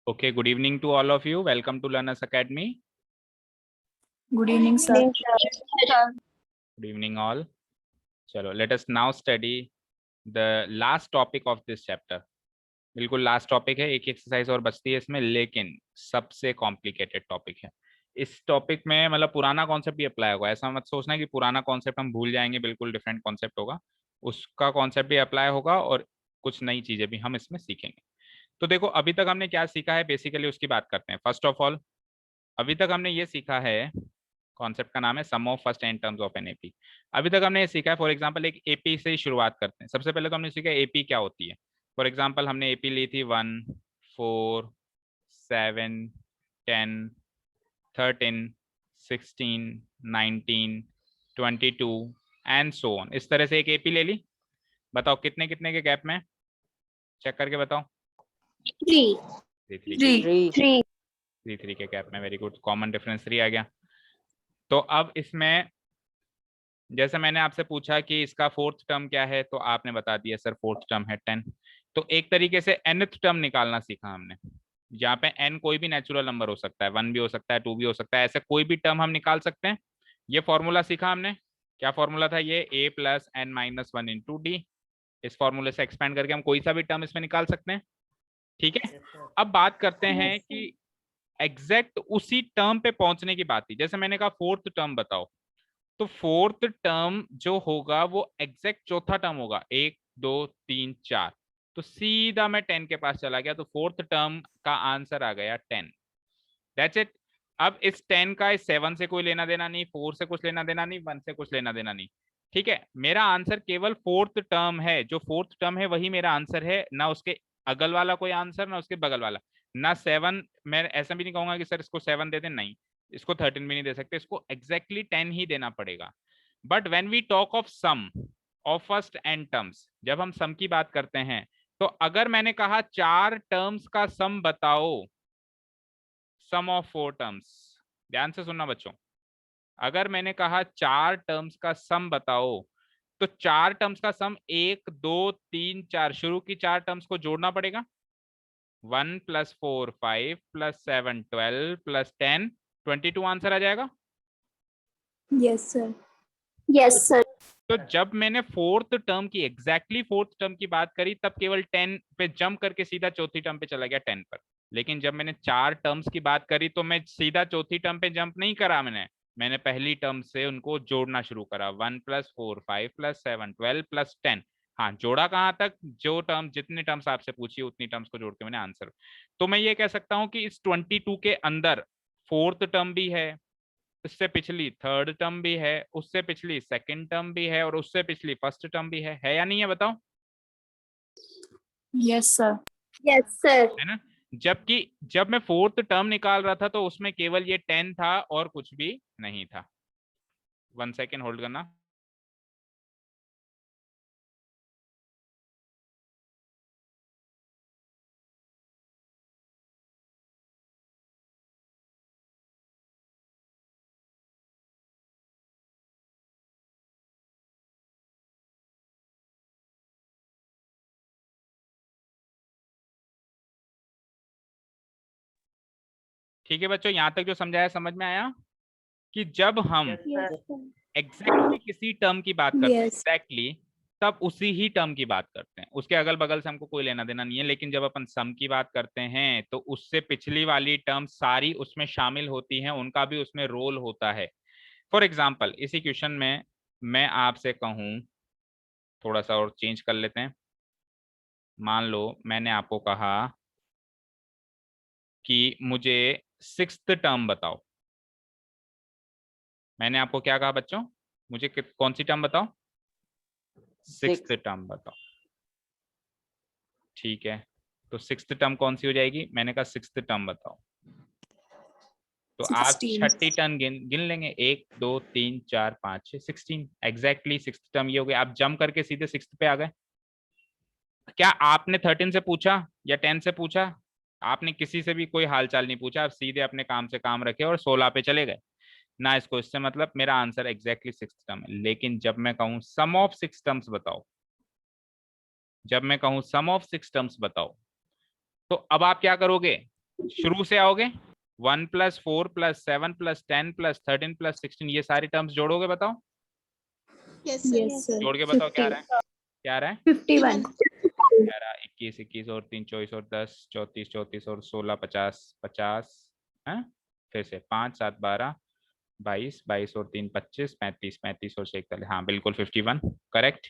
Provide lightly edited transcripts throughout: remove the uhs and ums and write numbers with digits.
Okay, good evening to all of you. Welcome to Learners Academy. Good evening, sir. Good evening all. चलो, let us now study the last topic of this chapter. बिल्कुल last topic है, एक exercise और बचती है इसमें, लेकिन सबसे कॉम्प्लिकेटेड टॉपिक है। इस टॉपिक में मतलब पुराना कॉन्सेप्ट भी अप्लाई होगा, ऐसा मत सोचना कि पुराना कॉन्सेप्ट हम भूल जाएंगे, बिल्कुल डिफरेंट कॉन्सेप्ट होगा, उसका कॉन्सेप्ट भी अप्लाई होगा और कुछ नई चीजें भी हम इसमें सीखेंगे। तो देखो अभी तक हमने क्या सीखा है, बेसिकली उसकी बात करते हैं। फर्स्ट ऑफ ऑल अभी तक हमने ये सीखा है, कॉन्सेप्ट का नाम है sum of first N terms of n AP. अभी तक हमने ये सीखा है, फॉर एग्जांपल एक एपी से ही शुरुआत करते हैं। सबसे पहले तो हमने सीखा एपी क्या होती है। फॉर एग्जांपल हमने एपी ली थी 1, 4, 7, 10, 13, 16, 19, 22 एंड सो ऑन। इस तरह से एक एपी ले ली। बताओ कितने कितने के गैप में, चेक करके बताओ। 3 के गैप में। वेरी गुड, कॉमन डिफरेंस 3 आ गया। तो अब इसमें जैसे मैंने आपसे पूछा कि इसका फोर्थ टर्म क्या है, तो आपने बता दिया सर फोर्थ टर्म है 10। तो एक तरीके से nth टर्म निकालना सीखा हमने, जहाँ पे n कोई भी नेचुरल नंबर हो सकता है, 1 भी हो सकता है, 2 भी हो सकता है, ऐसे कोई भी टर्म हम निकाल सकते हैं। ये फॉर्मूला सीखा हमने। क्या फॉर्मूला था ये, a plus N minus 1 into D. इस फॉर्मूले से एक्सपेंड करके हम कोई सा भी टर्म इसमें निकाल सकते हैं। ठीक है, अब बात करते हैं कि एग्जैक्ट उसी टर्म पे पहुंचने की बात थी। जैसे मैंने कहा फोर्थ टर्म बताओ, तो फोर्थ टर्म जो होगा वो एग्जैक्ट चौथा टर्म होगा, 1 2 3 4। तो सीधा मैं 10 के पास चला गया, तो फोर्थ टर्म का आंसर आ गया 10। That's it. अब इस 10 का इस 7 से कोई लेना देना नहीं, 4 से कुछ लेना देना नहीं, 1 से कुछ लेना देना नहीं। ठीक है, मेरा आंसर केवल फोर्थ टर्म है। जो फोर्थ टर्म है वही मेरा आंसर है, ना उसके अगल वाला कोई आंसर, ना उसके बगल वाला, ना 7। मैं ऐसा भी नहीं कहूंगा कि सर इसको 7 दे दें, नहीं, इसको 13 भी नहीं दे सकते, इसको एग्जैक्टली 10 ही देना पड़ेगा। But when we talk of sum of first N terms, जब हम सम की बात करते हैं, तो अगर मैंने कहा 4 टर्म्स का सम बताओ, सम ऑफ 4 टर्म्स, ध्यान से सुनना बच्चों, अगर मैंने कहा 4 टर्म्स का सम बताओ, तो 4 टर्म्स का सम 1 2 3 4, शुरू की 4 टर्म्स को जोड़ना पड़ेगा। 1 + 4 5 + 7 12 + 10 22 आंसर आ जाएगा। Yes sir. Yes sir. तो जब मैंने फोर्थ टर्म की, एग्जैक्टली फोर्थ टर्म की बात करी, तब केवल 10 पे जंप करके सीधा चौथी टर्म पे चला गया 10 पर। लेकिन जब मैंने 4 टर्म्स की बात करी, तो मैं सीधा चौथी टर्म पे जंप नहीं करा, मैंने पहली टर्म से उनको जोड़ना शुरू करा। 1 + 4 5 + 7 12 + 10। हाँ, जोड़ा कहाँ तक, जो टर्म, जितनी टर्म्स आपसे पूछी उतनी टर्म्स को जोड़ के मैंने आंसर। तो मैं ये कह सकता हूँ कि इस 22 के अंदर फोर्थ टर्म भी है, उससे पिछली थर्ड टर्म भी है, उससे पिछली सेकंड टर्म भी है, और उससे पिछली फर्स्ट टर्म भी है या नहीं है, बताओ। Yes sir. Yes sir. है ना। जबकि जब मैं फोर्थ टर्म निकाल रहा था, तो उसमें केवल ये 10 था और कुछ भी नहीं था। 1 सेकेंड होल्ड करना। ठीक है बच्चों, यहां तक जो समझाया समझ में आया कि जब हम एग्जैक्टली किसी टर्म की बात करते हैं, यस। एग्जैक्टली तब उसी ही टर्म की बात करते हैं, उसके अगल बगल से हमको कोई लेना देना नहीं है। लेकिन जब अपन सम की बात करते हैं, तो उससे पिछली वाली टर्म सारी उसमें शामिल होती हैं, उनका भी उसमें रोल होता है। फॉर एग्जाम्पल इसी क्वेश्चन में मैं आपसे कहूं, थोड़ा सा और चेंज कर लेते हैं। मान लो मैंने आपको कहा कि मुझे 6th टर्म बताओ। मैंने आपको क्या कहा बच्चों, मुझे कौन सी टर्म बताओ, 6th टर्म बताओ। ठीक है, तो 6th टर्म कौन सी हो जाएगी, मैंने कहा 6th टर्म बताओ। तो आप 16। छठी टर्म गिन लेंगे, 1 2 3 4 5 6 16। एग्जैक्टली 6th टर्म ये हो गया। आप जंप करके सीधे 6th पे आ गए। क्या आपने 13 से पूछा या 10 से पूछा, आपने किसी से भी कोई हालचाल नहीं पूछा, आप सीधे अपने काम से काम रखे और 16 पे चले गए ना। इसको इससे मतलब मेरा आंसर एग्जैक्टली 6th टर्म है। लेकिन जब मैं कहूं सम ऑफ 6 टर्म्स बताओ, जब मैं कहूं सम ऑफ 6 टर्म्स बताओ, तो अब आप क्या करोगे, शुरू से आओगे 1 + 4 + 7 + 10 + 13 + 16 ये सारी टर्म्स जोड़ोगे, बताओ Yes, sir. जोड़ के बताओ क्या आ रहा है, क्या आ रहा है 51. 11 21 21 और 3 24 और 10 34 34 और 16 50 50 है, फिर से 5 7 12 22 22 और 3 25 35 35 और 41, हाँ बिल्कुल 51 करेक्ट।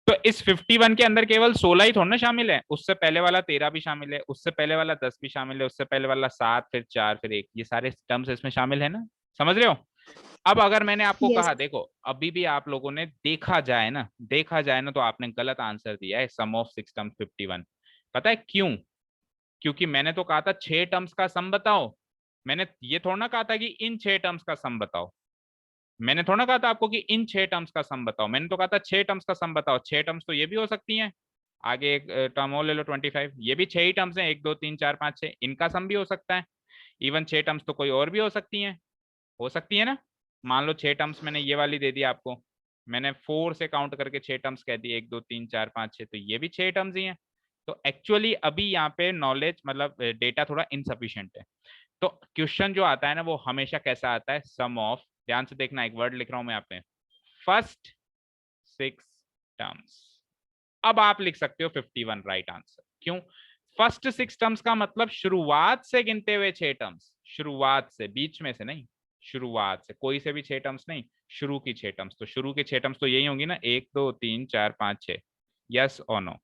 तो इस 51 के अंदर केवल 16 ही थोड़ा ना शामिल है, उससे पहले वाला 13 भी शामिल है, उससे पहले वाला 10 भी शामिल है, उससे पहले वाला 7 फिर 4 फिर 1, ये सारे टर्म्स इसमें शामिल है ना, समझ रहे हो। अब अगर मैंने आपको Yes. कहा देखो अभी भी आप लोगों ने देखा जाए ना तो आपने गलत आंसर दिया है, सम ऑफ 6 टर्म्स 51। पता है क्यों? क्योंकि मैंने तो कहा था 6 टर्म्स का सम बताओ, मैंने ये थोड़ा ना कहा था कि इन 6 टर्म्स का सम बताओ, मैंने थोड़ा ना कहा था आपको कि इन 6 टर्म्स का सम बताओ, मैंने तो कहा था 6 टर्म्स का सम बताओ। 6 टर्म्स तो ये भी हो सकती हैं, आगे एक टर्म और ले लो 25, ये भी 6 ही टर्म्स हैं, 1 2 3 4 5 6, इनका सम भी हो सकता है। इवन 6 टर्म्स तो कोई और भी हो सकती हैं, हो सकती है ना। मान लो 6 टर्म्स मैंने ये वाली दे दी आपको, मैंने 4 से काउंट करके 6 टर्म्स कह दिए, 1 2 3 4 5 6, तो ये भी 6 टर्म्स ही हैं। तो एक्चुअली अभी यहाँ पे नॉलेज मतलब डेटा थोड़ा इनसफिशिएंट है। तो क्वेश्चन जो आता है ना वो हमेशा कैसा आता है, सम ऑफ, ध्यान से देखना एक वर्ड लिख रहा हूं मैं यहाँ पे, फर्स्ट 6 टर्म्स। अब आप लिख सकते हो 51 राइट आंसर। क्यों? फर्स्ट 6 टर्म्स का मतलब शुरुआत से गिनते हुए 6 टर्म्स, शुरुआत से, बीच में से नहीं, शुरुआत से, कोई से भी 6 टर्म्स नहीं, शुरू की 6 टर्म्स। तो शुरू की 6 टर्म्स तो यही होंगी ना, 1 2 3 4 5 6, यस और no.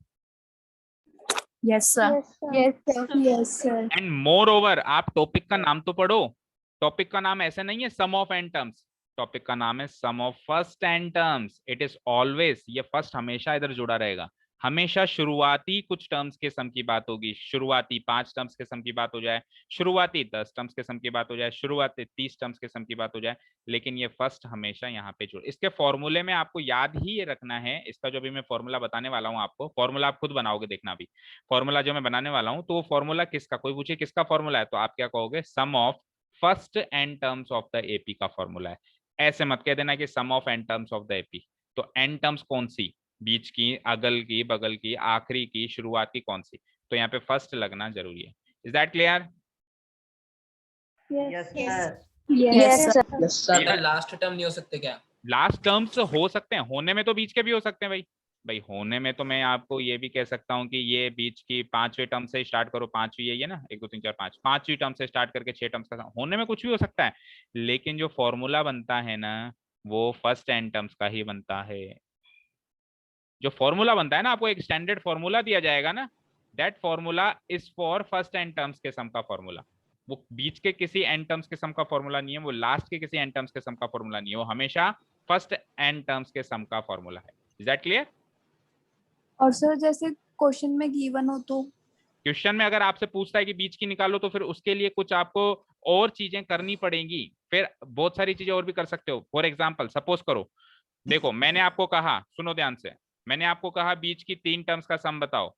Yes, sir. Yes, sir. Yes, sir. And moreover आप टॉपिक का नाम तो पढ़ो, टॉपिक का नाम ऐसे नहीं है sum of n terms, topic का नाम है sum of first N terms. It is always, ये फर्स्ट हमेशा इधर जुड़ा रहेगा, हमेशा शुरुआती कुछ टर्म्स के सम की बात होगी, शुरुआती 5 टर्म्स के सम की बात हो जाए, शुरुआती 10 टर्म्स के सम की बात हो जाए, शुरुआती 30 टर्म्स के सम की बात हो जाए, लेकिन ये फर्स्ट हमेशा यहाँ पे जुड़। इसके फॉर्मूले में आपको याद ही ये रखना है, इसका जो भी मैं फॉर्मूला बताने वाला हूँ आपको, फॉर्मूला आप खुद बनाओगे देखना अभी, फॉर्मूला जो मैं बनाने वाला हूं तो वो फॉर्मूला किसका, कोई पूछे किसका फॉर्मूला है तो आप क्या कहोगे, sum of first N terms of the AP का फॉर्मूला है। ऐसे मत कह देना कि sum of n terms of the AP. तो एन टर्म्स कौन सी, बीच की, अगल की, बगल की, आखिरी की, शुरुआत की, कौन सी, तो यहाँ पे फर्स्ट लगना जरूरी है। Is that clear? Yes. Yes, sir. Yes sir last term नहीं हो सकते क्या? लास्ट टर्म्स हो सकते हैं, होने में तो बीच के भी हो सकते हैं भाई, भाई होने में तो मैं आपको ये भी कह सकता हूँ कि ये बीच की 5वें टर्म से स्टार्ट करो, 5वीं यही है ना, 1 2 3 4 5, 5वीं टर्म से स्टार्ट करके 6 टर्म्स का, होने में कुछ भी हो सकता है, लेकिन जो फॉर्मूला बनता है ना वो फर्स्ट एन टर्म्स का ही बनता है। जो फॉर्मूला बनता है ना, आपको एक स्टैंडर्ड फॉर्मूला दिया जाएगा ना, that formula is for first N terms के सम का फॉर्मूला। वो बीच के किसी एन टर्म्स के सम का फॉर्मूला नहीं है, वो लास्ट के किसी एन टर्म्स के सम का फॉर्मूला नहीं है, वो हमेशा फर्स्ट एन टर्म्स के सम का फॉर्मूला है। Is that clear? और सर जैसे क्वेश्चन में गिवन हो तो क्वेश्चन में अगर आपसे पूछता है कि बीच की निकालो तो फिर उसके लिए कुछ आपको और चीजें करनी पड़ेंगी, फिर बहुत सारी चीजें और भी कर सकते हो। फॉर एग्जाम्पल सपोज करो, देखो मैंने आपको कहा, सुनो ध्यान से, मैंने आपको कहा बीच की 3 टर्म्स का सम बताओ,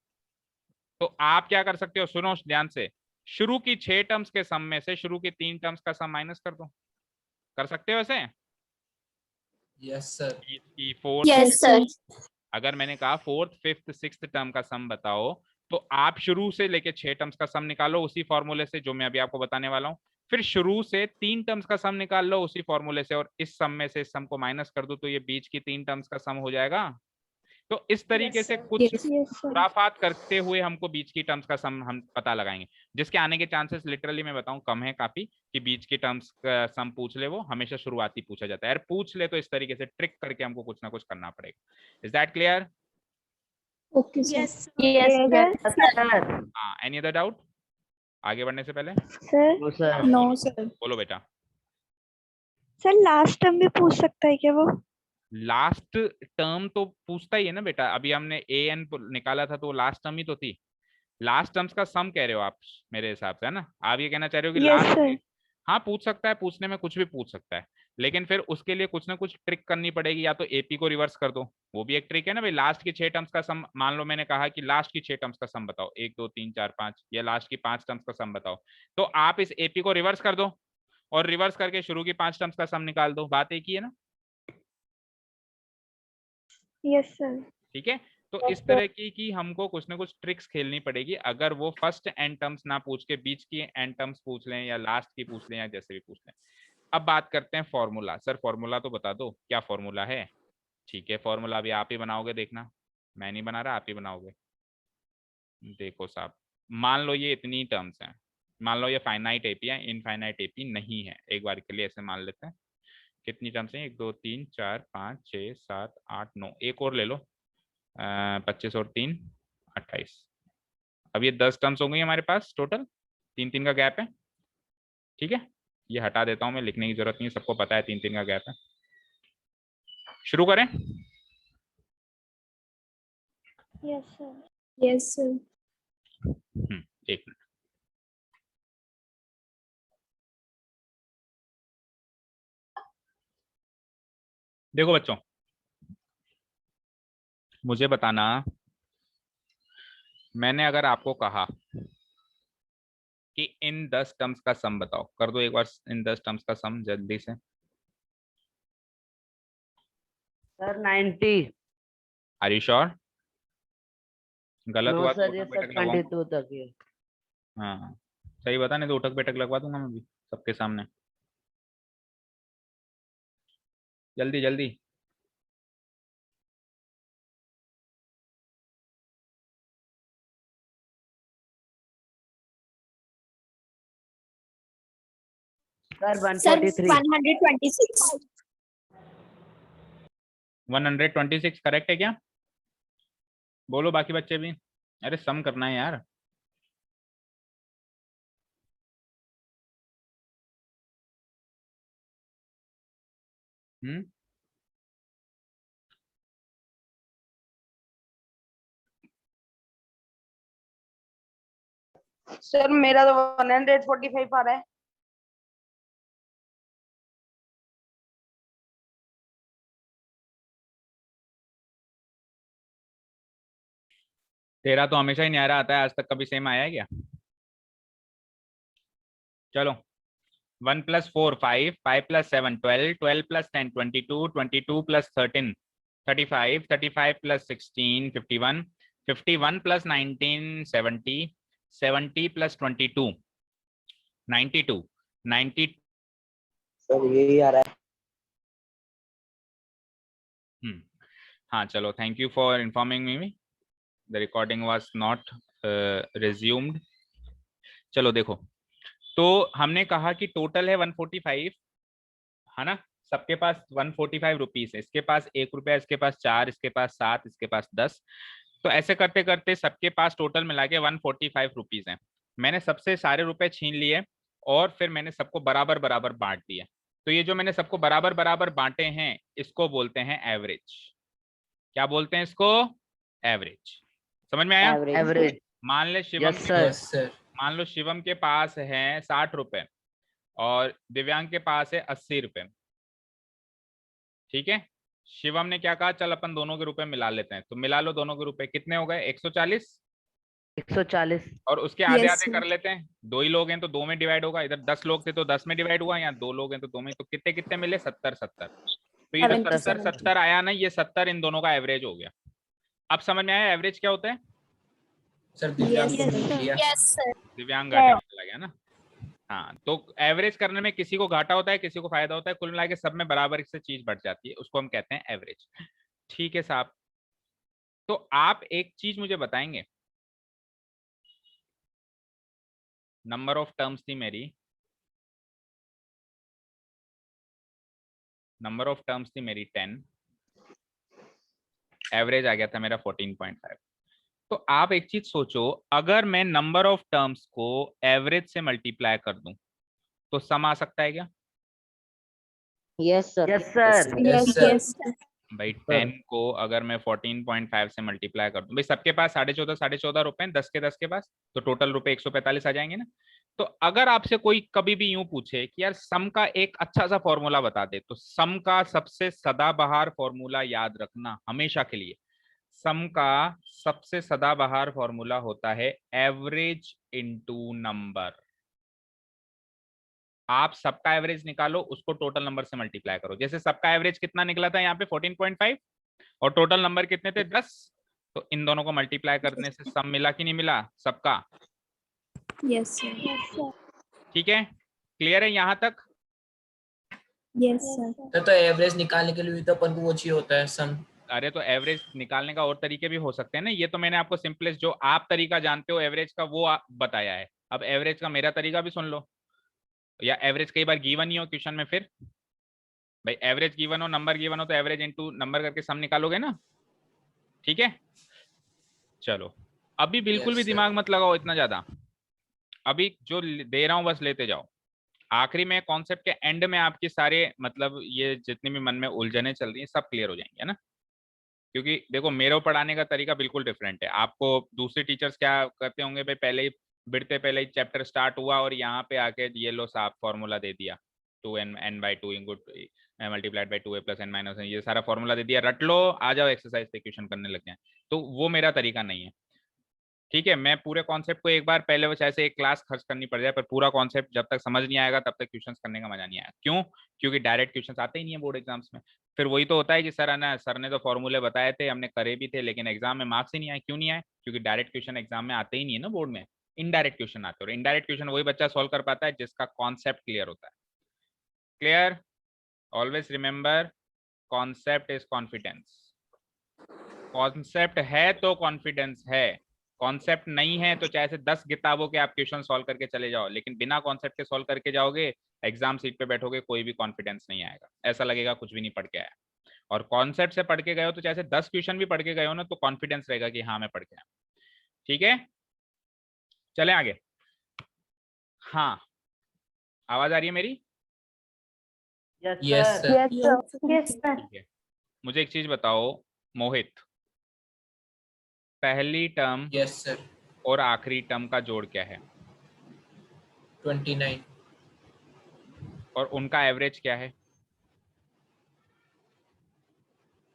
तो आप क्या कर सकते हो, सुनो ध्यान से, शुरू की 6 टर्म्स के सम में से शुरू की 3 टर्म्स का सम माइनस कर दो, कर सकते हो ऐसे? Yes sir. की फोर्थ, Yes, sir. अगर मैंने कहा फोर्थ फिफ्थ सिक्स्थ टर्म का सम बताओ, तो आप शुरू से लेके 6 टर्म्स का सम निकालो उसी फॉर्मूले से जो मैं अभी आपको बताने वाला हूँ, फिर शुरू से 3 टर्म्स का सम निकाल लो उसी फॉर्मूले से, और इस सम में से इस सम को माइनस कर दो, तो ये बीच की 3 टर्म्स का सम हो जाएगा। तो इस तरीके से कुछ yes. Yes, sir. खुराफात करते हुए हमको बीच की टर्म्स का सम हम पता लगाएंगे, जिसके आने के चांसेस लिटरली मैं बताऊं कम है काफी, कि बीच की टर्म्स का सम पूछ ले, वो हमेशा शुरुआती पूछा जाता है, यार पूछ ले तो इस तरीके से ट्रिक करके हमको कुछ ना कुछ करना पड़ेगा। Is that clear? Okay, sir. Yes, sir. हाँ, एनी अदर डाउट आगे बढ़ने से पहले? Sir. हाँ, No, बोलो sir. बोलो बेटा। सर लास्ट टर्म भी पूछ सकता है क्या वो? लास्ट टर्म तो पूछता ही है ना बेटा, अभी हमने ए एन निकाला था तो लास्ट टर्म ही तो थी, लास्ट टर्म्स का सम कह रहे हो आप मेरे हिसाब से, है ना, आप ये कहना चाह रहे हो कि Yes, लास्ट, sir. हाँ पूछ सकता है, पूछने में कुछ भी पूछ सकता है, लेकिन फिर उसके लिए कुछ ना कुछ ट्रिक करनी पड़ेगी, या तो एपी को रिवर्स कर दो, वो भी एक ट्रिक है ना भाई, लास्ट की 6 टर्म्स का सम, मान लो मैंने कहा कि लास्ट की 6 टर्म्स का सम बताओ, 1 2 3 4 5, या लास्ट की 5 टर्म्स का सम बताओ, तो आप इस एपी को रिवर्स कर दो और रिवर्स करके शुरू की 5 टर्म्स का सम निकाल दो, बात एक ही है ना। Yes, sir. ठीक है, तो इस तरह की हमको कुछ ना कुछ ट्रिक्स खेलनी पड़ेगी, अगर वो फर्स्ट एन टर्म्स ना पूछ के बीच की एन टर्म्स पूछ लें या लास्ट की पूछ लें या जैसे भी पूछ लें। अब बात करते हैं फॉर्मूला। सर फॉर्मूला तो बता दो, क्या फॉर्मूला है? ठीक है, फॉर्मूला अभी आप ही बनाओगे, देखना मैं नहीं बना रहा, आप ही बनाओगे। देखो साहब, मान लो ये इतनी टर्म्स हैं, मान लो ये फाइनाइट एपी है, इनफाइनाइट एपी नहीं है, एक बार के लिए ऐसे मान लेते हैं। कितनी टर्म्स हैं? 1 2 3 4 5 6 7 8 9, एक और ले लो, 25 और 3 28। अब ये 10 टर्म्स हो गई हमारे पास टोटल, 3 3 का गैप है। ठीक है, ये हटा देता हूँ मैं, लिखने की जरूरत नहीं है, सबको पता है 3 3 का गैप है। शुरू करें? Yes sir. Yes sir. एक मिनट। देखो बच्चों, मुझे बताना, मैंने अगर आपको कहा कि इन 10 टर्म्स का सम बताओ, कर दो एक बार इन 10 टर्म्स का सम जल्दी से। सर 90। Are you sure? गलत नो हुआ तो सर, ये उठक सब बैठक लगवाऊंगा। 22 तक है। हाँ सही बता, नहीं तो उठक बैठक लगवा दूंगा मैं भी सबके सामने। जल्दी जल्दी। Sir sir 143। 126। 126 करेक्ट है क्या? बोलो बाकी बच्चे भी। अरे सम करना है यार। हम्म, सर मेरा तो 145 आ रहा है। तेरा तो हमेशा ही न्यारा आता है, आज तक कभी सेम आया है क्या? चलो, 1 + 4 5, 5 + 7 12, 12 + 10 22, 22 + 13 35, 35 + 16 51, 51 + 19 70, 70 + 22 92, 90। सर यही आ रहा है। हाँ चलो, thank you for informing me, the recording was not resumed. चलो देखो, तो हमने कहा कि टोटल है 145, है ना? सबके पास 145 रुपीज है, इसके पास 1 रुपया, इसके पास 4, इसके पास 7, इसके पास 10। तो ऐसे करते करते सबके पास टोटल मिला के 145 रुपीज है। मैंने सबसे सारे रुपए छीन लिए और फिर मैंने सबको बराबर बराबर बांट दिया। तो ये जो मैंने सबको बराबर बराबर बांटे हैं, इसको बोलते हैं एवरेज। क्या बोलते हैं इसको? एवरेज। समझ में आया? एवरेज। मान ले शिवम यस के सर। Yes sir. मान लो शिवम के पास है 60 रुपए और दिव्यांग के पास है 80 रुपए। ठीक है, शिवम ने क्या कहा, चल अपन दोनों के रुपए मिला लेते हैं। तो मिला लो दोनों के रुपए, कितने हो गए? 140। 140। और उसके आधे Yes, आधे sir. कर लेते हैं, 2 ही लोग हैं तो 2 में डिवाइड होगा, इधर 10 लोग थे तो 10 में डिवाइड हुआ, यहाँ 2 लोग हैं तो 2 में। तो कितने कितने मिले? 70 70। तो ये जो 70, 70 70 आया ना, ये 70 इन दोनों का एवरेज हो गया। अब समझ में आया एवरेज क्या होता है? सर दिव्यांग Yes, को sir. मिल लिया। Yes, sir. दिव्यांग घाटे में चला गया ना। हाँ, तो एवरेज करने में किसी को घाटा होता है, किसी को फायदा होता है, कुल मिला के सब में बराबर से चीज बढ़ जाती है, उसको हम कहते हैं एवरेज। ठीक है साहब, तो आप एक चीज मुझे बताएंगे, नंबर ऑफ टर्म्स थी मेरी, नंबर ऑफ टर्म्स थी मेरी 10, एवरेज आ गया था मेरा 14.5। तो आप एक चीज सोचो, अगर मैं नंबर ऑफ टर्म्स को एवरेज से मल्टीप्लाई कर दूं तो सम आ सकता है क्या? Yes sir. Yes Yes, sir. Yes, sir. yes, sir. भाई 10 को अगर मैं 14.5 से मल्टीप्लाई कर दूं, भाई सबके पास 14.5 रुपए, 10 के 10 के पास, तो टोटल रुपए 145 आ जाएंगे ना। तो अगर आपसे कोई कभी भी यूं पूछे कि यार सम का एक अच्छा सा फॉर्मूला बता दे, तो सम का सबसे सदाबहार फॉर्मूला याद रखना हमेशा के लिए, सम का सबसे सदाबहार फॉर्मूला होता है एवरेज इनटू नंबर। आप सबका एवरेज निकालो, उसको टोटल नंबर से मल्टीप्लाई करो। जैसे सबका एवरेज कितना निकला था यहाँ पे 14.5 और टोटल नंबर कितने थे? 10। तो इन दोनों को मल्टीप्लाई करने से सम मिला कि नहीं मिला सबका? Yes sir. ठीक है, क्लियर है यहाँ तक? Yes sir. तो एवरेज निकालने के लिए भी तो अपन को वो चाहिए होता है सम। अरे तो एवरेज निकालने का और तरीके भी हो सकते हैं ना, ये तो मैंने आपको सिंपलेस्ट जो आप तरीका जानते हो एवरेज का वो बताया है। अब एवरेज का मेरा तरीका भी सुन लो, या एवरेज कई बार गिवन ही हो क्वेश्चन में, फिर भाई एवरेज गिवन हो, नंबर गिवन हो, तो एवरेज इनटू नंबर करके सम निकालोगे ना। ठीक है, चलो अभी बिल्कुल भी Yes, sir. दिमाग मत लगाओ इतना ज्यादा, अभी जो दे रहा हूं बस लेते जाओ। आखिरी में कॉन्सेप्ट के एंड में आपके सारे मतलब ये जितने भी मन में उलझने चल रही हैं सब क्लियर हो जाएंगे, है ना। क्योंकि देखो मेरे पढ़ाने का तरीका बिल्कुल डिफरेंट है। आपको दूसरे टीचर्स क्या करते होंगे भाई, पहले ही बिड़ते पहले ही चैप्टर स्टार्ट हुआ और यहाँ पे आके ये लो साफ फॉर्मूला दे दिया, 2n/2 into multiplied by 2a + n - 1, ये सारा फॉर्मूला दे दिया, रट लो आ जाओ एक्सरसाइज पे क्वेश्चन करने लग जाए। तो वो मेरा तरीका नहीं है। ठीक है, मैं पूरे कॉन्सेप्ट को एक बार पहले वो चाहे एक क्लास खर्च करनी पड़ जाए, पर पूरा कॉन्सेप्ट जब तक समझ नहीं आएगा तब तक क्वेश्चंस करने का मजा नहीं आएगा। क्यों? क्योंकि डायरेक्ट क्वेश्चंस आते ही नहीं है बोर्ड एग्जाम्स में। फिर वही तो होता है कि सर ने तो फॉर्मूले बताए थे, हमने करे भी थे, लेकिन एग्जाम में मार्क्स ही नहीं आए। क्यों नहीं आए? क्योंकि डायरेक्ट क्वेश्चन एग्जाम में आते ही नहीं है ना बोर्ड में, इनडायरेक्ट क्वेश्चन आते हैं। और इनडायरेक्ट क्वेश्चन वही बच्चा सॉल्व कर पाता है जिसका कॉन्सेप्ट क्लियर होता है। Clear? Always remember, concept is confidence. Concept है तो कॉन्फिडेंस है, कॉन्सेप्ट नहीं है तो चाहे से 10 किताबों के आप क्वेश्चन सॉल्व करके चले जाओ, लेकिन बिना कॉन्सेप्ट के सॉल्व करके जाओगे एग्जाम सीट पे बैठोगे, कोई भी कॉन्फिडेंस नहीं आएगा, ऐसा लगेगा कुछ भी नहीं पढ़ के आया। और कॉन्सेप्ट से पढ़ के गए हो तो चाहे 10 क्वेश्चन भी पढ़ के गए हो ना, तो कॉन्फिडेंस रहेगा कि हाँ मैं पढ़ के आया। ठीक है, चले आगे। हाँ, आवाज आ रही है मेरी? Yes, sir. Yes sir. ठीक है, मुझे एक चीज बताओ मोहित, पहली टर्म Yes, sir. और आखिरी टर्म का जोड़ क्या है? 29. और उनका एवरेज क्या है?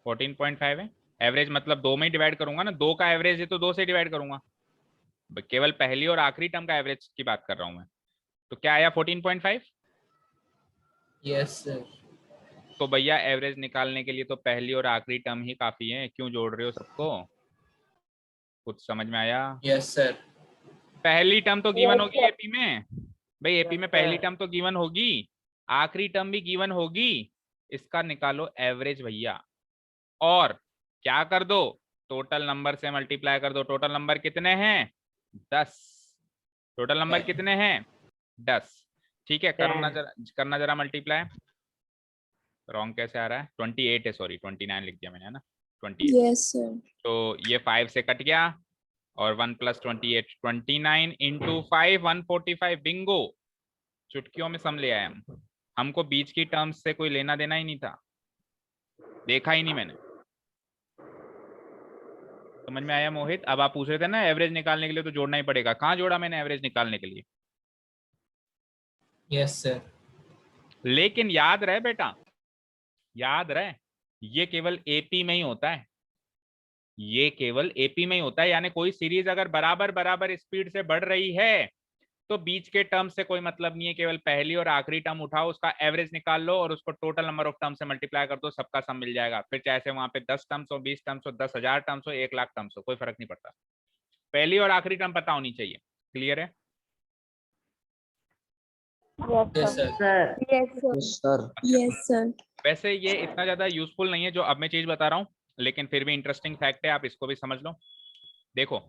14.5 है। एवरेज मतलब 2 में ही डिवाइड करूंगा ना, 2 का एवरेज है तो 2 से डिवाइड करूंगा। केवल पहली और आखिरी टर्म का एवरेज की बात कर रहा हूं मैं। तो क्या आया 14.5? Yes, sir. तो भैया एवरेज निकालने के लिए तो पहली और आखिरी टर्म ही काफी है, क्यों जोड़ रहे हो सबको? कुछ समझ में आया? Yes, sir. पहली टर्म तो गिवन होगी एपी में भाई, एपी Yes, में पहली sir. टर्म तो गिवन होगी, आखिरी टर्म भी गिवन होगी, इसका निकालो एवरेज भैया। और क्या कर दो, टोटल नंबर से मल्टीप्लाई कर दो। टोटल नंबर कितने हैं? 10। टोटल नंबर कितने हैं? 10। ठीक है, करना जरा मल्टीप्लाई। रॉन्ग कैसे आ रहा है? 28 है, सॉरी 29 लिख दिया मैंने, है ना 28। Yes sir. तो ये 5 से कट गया और 1 + 28 29 × 5 145। बिंगो, चुटकियों में सम ले आए हम। हमको बीच की टर्म्स से कोई लेना देना ही नहीं था, देखा ही नहीं मैंने। समझ में आया मोहित? अब आप पूछ रहे थे ना एवरेज निकालने के लिए तो जोड़ना ही पड़ेगा, कहाँ जोड़ा मैंने एवरेज निकालने के लिए? Yes, sir. लेकिन याद रहे बेटा, याद रहे, ये केवल एपी में ही होता है, ये केवल एपी में ही होता है। यानी कोई सीरीज अगर बराबर बराबर स्पीड से बढ़ रही है तो बीच के टर्म से कोई मतलब नहीं है, केवल पहली और आखिरी टर्म उठाओ, उसका एवरेज निकाल लो और उसको टोटल नंबर ऑफ टर्म से मल्टीप्लाई कर दो, सबका सम मिल जाएगा। फिर चाहे से वहां पे 10 टर्म्स हो, 20 टर्म्स हो, 10,000 टर्म्स हो, 1,00,000 टर्म्स हो, कोई फर्क नहीं पड़ता, पहली और आखिरी टर्म पता होनी चाहिए। क्लियर है? Yes, sir. Sir yes sir. Yes sir. वैसे ये इतना ज्यादा यूजफुल नहीं है जो अब मैं चीज बता रहा हूँ, लेकिन फिर भी इंटरेस्टिंग फैक्ट है, आप इसको भी समझ लो। देखो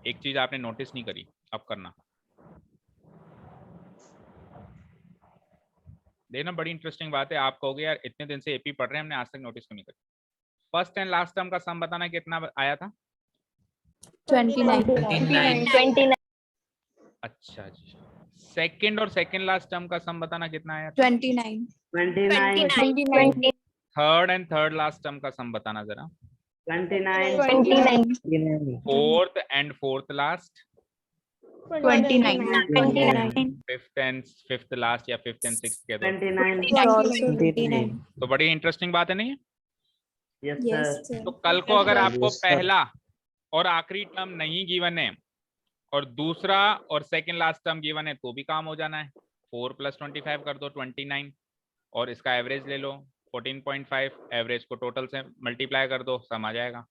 एक चीज आपने नोटिस नहीं करी, अब करना, देखना बड़ी इंटरेस्टिंग बात है। आप कहोगे यार इतने दिन से एपी पढ़ रहे हैं, हमने आज तक नोटिस क्यों नहीं करी। फर्स्ट एंड लास्ट टर्म का सम बताना कितना आया था? 29। 29. अच्छा जी। सेकंड और सेकंड लास्ट टर्म का सम बताना कितना आया था? 29। 29. Third and third last term का सम बताना जरा। 29. Fourth and fourth last, 29। Fifth and fifth last, या फिफ्थ एंड सिक्स्थ के दो। 29। तो बड़ी इंटरेस्टिंग बात है नहीं? Yes yes sir. सर। तो कल को अगर आपको पहला और आखिरी टर्म नहीं गिवन है और दूसरा और सेकंड लास्ट टर्म गिवन है तो भी काम हो जाना है। 4 + 25 कर दो 29 और इसका एवरेज ले लो 14.5, एवरेज को टोटल से मल्टीप्लाई कर दो, सम आ जाएगा।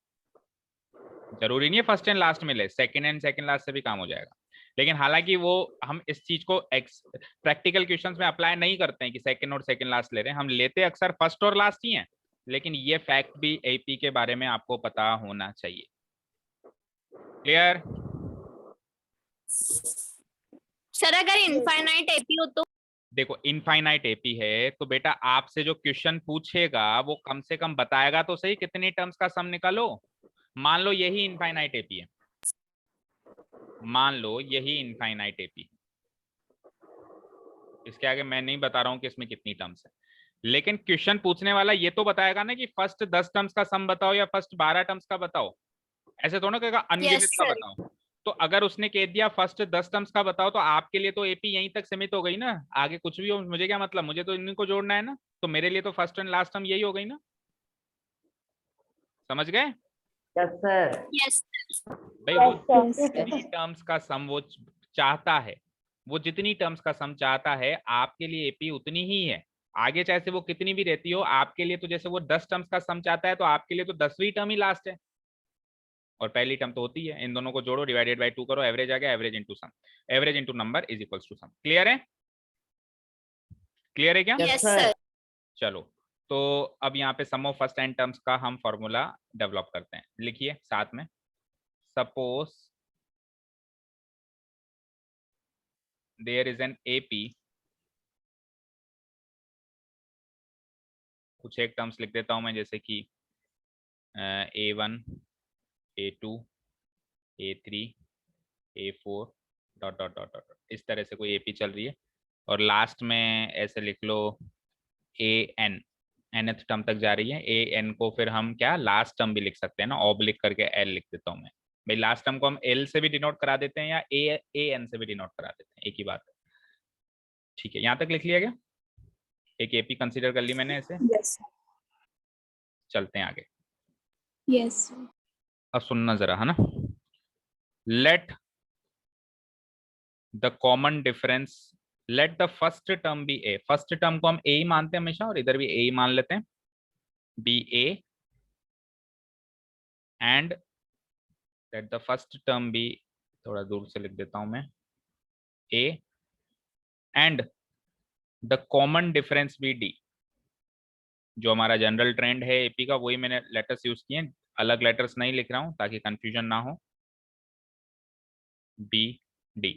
जरूरी नहीं है फर्स्ट एंड लास्ट मिले, सेकंड एंड सेकंड लास्ट से भी काम हो जाएगा। लेकिन हालांकि वो हम इस चीज को प्रैक्टिकल क्वेश्चंस में अप्लाई नहीं करते हैं कि सेकंड और सेकंड लास्ट ले रहे हैं, हम लेते अक्सर फर्स्ट और लास्ट ही हैं। लेकिन ये फैक्ट भी एपी के बारे में आपको पता होना चाहिए। क्लियर? सर अगर इनफाइनाइट एपी हो तो? देखो इनफाइनाइट एपी है तो बेटा आपसे जो क्वेश्चन पूछेगा वो कम से कम बताएगा तो सही कितनी टर्म्स का सम निकालो। मान लो यही इनफाइनाइट एपी है, मान लो यही इनफाइनाइट एपी, इसके आगे मैं नहीं बता रहा हूं कि इसमें कितनी टर्म्स है, लेकिन क्वेश्चन पूछने वाला ये तो बताएगा ना कि फर्स्ट 10 टर्म्स का सम बताओ या फर्स्ट 12 टर्म्स का बताओ। ऐसे थोड़ा कहेगा अनगिनत Yes, का sir. बताओ। तो अगर उसने कह दिया फर्स्ट 10 टर्म्स का बताओ तो आपके लिए तो एपी यहीं तक सीमित हो गई ना, आगे कुछ भी हो मुझे क्या मतलब, मुझे तो इन्हीं को जोड़ना है ना, तो मेरे लिए तो फर्स्ट एंड लास्ट टर्म यही हो गई ना। समझ गए? Yes sir. यस भाई वो Yes, sir. जितनी टर्म्स का सम वो चाहता है, वो जितनी टर्म्स का सम चाहता है आपके लिए एपी उतनी ही है। आगे चाहे से वो कितनी भी रहती हो आपके लिए, तो जैसे वो 10 टर्म्स का सम चाहता है तो आपके लिए तो 10वीं टर्म ही लास्ट है और पहली टर्म तो होती है। इन दोनों को जोड़ो, डिवाइडेड बाय 2 करो, एवरेज आ गया, average into sum, average into number is equals to sum. Clear है? क्लियर है क्या? Yes sir. चलो तो अब यहाँ पे sum of first and terms का हम फॉर्मूला डेवलप करते हैं। लिखिए साथ में, suppose there is an AP, कुछ एक टर्म्स लिख देता हूं मैं जैसे कि A1 A2 A3 A4 dot dot dot dot, इस तरह से कोई एपी चल रही है और लास्ट में ऐसे लिख लो AN, nth टर्म तक जा रही है। AN को फिर हम क्या लास्ट टर्म भी लिख सकते हैं ना, ऑब्लिक करके L लिख देता हूं मैं। भाई लास्ट टर्म को हम L से भी डिनोट करा देते हैं या AN से भी डिनोट करा देते हैं, एक ही बात है। ठीक है, यहाँ तक लिख लिया गया। एक एपी कंसीडर कर ली मैंने ऐसे। Yes, sir. चलते हैं आगे। Yes, sir. अब सुनना जरा, है ना। Let the common difference, let the first term be A, first term को हम ए ही मानते हैं हमेशा और इधर भी ए ही मान लेते हैं, be a, and let the first term be, थोड़ा दूर से लिख देता हूं मैं, a, and the common difference be d. जो हमारा जनरल ट्रेंड है एपी का वही मैंने लेटर्स यूज किए, अलग लेटर्स नहीं लिख रहा हूं ताकि कंफ्यूजन ना हो। बी डी,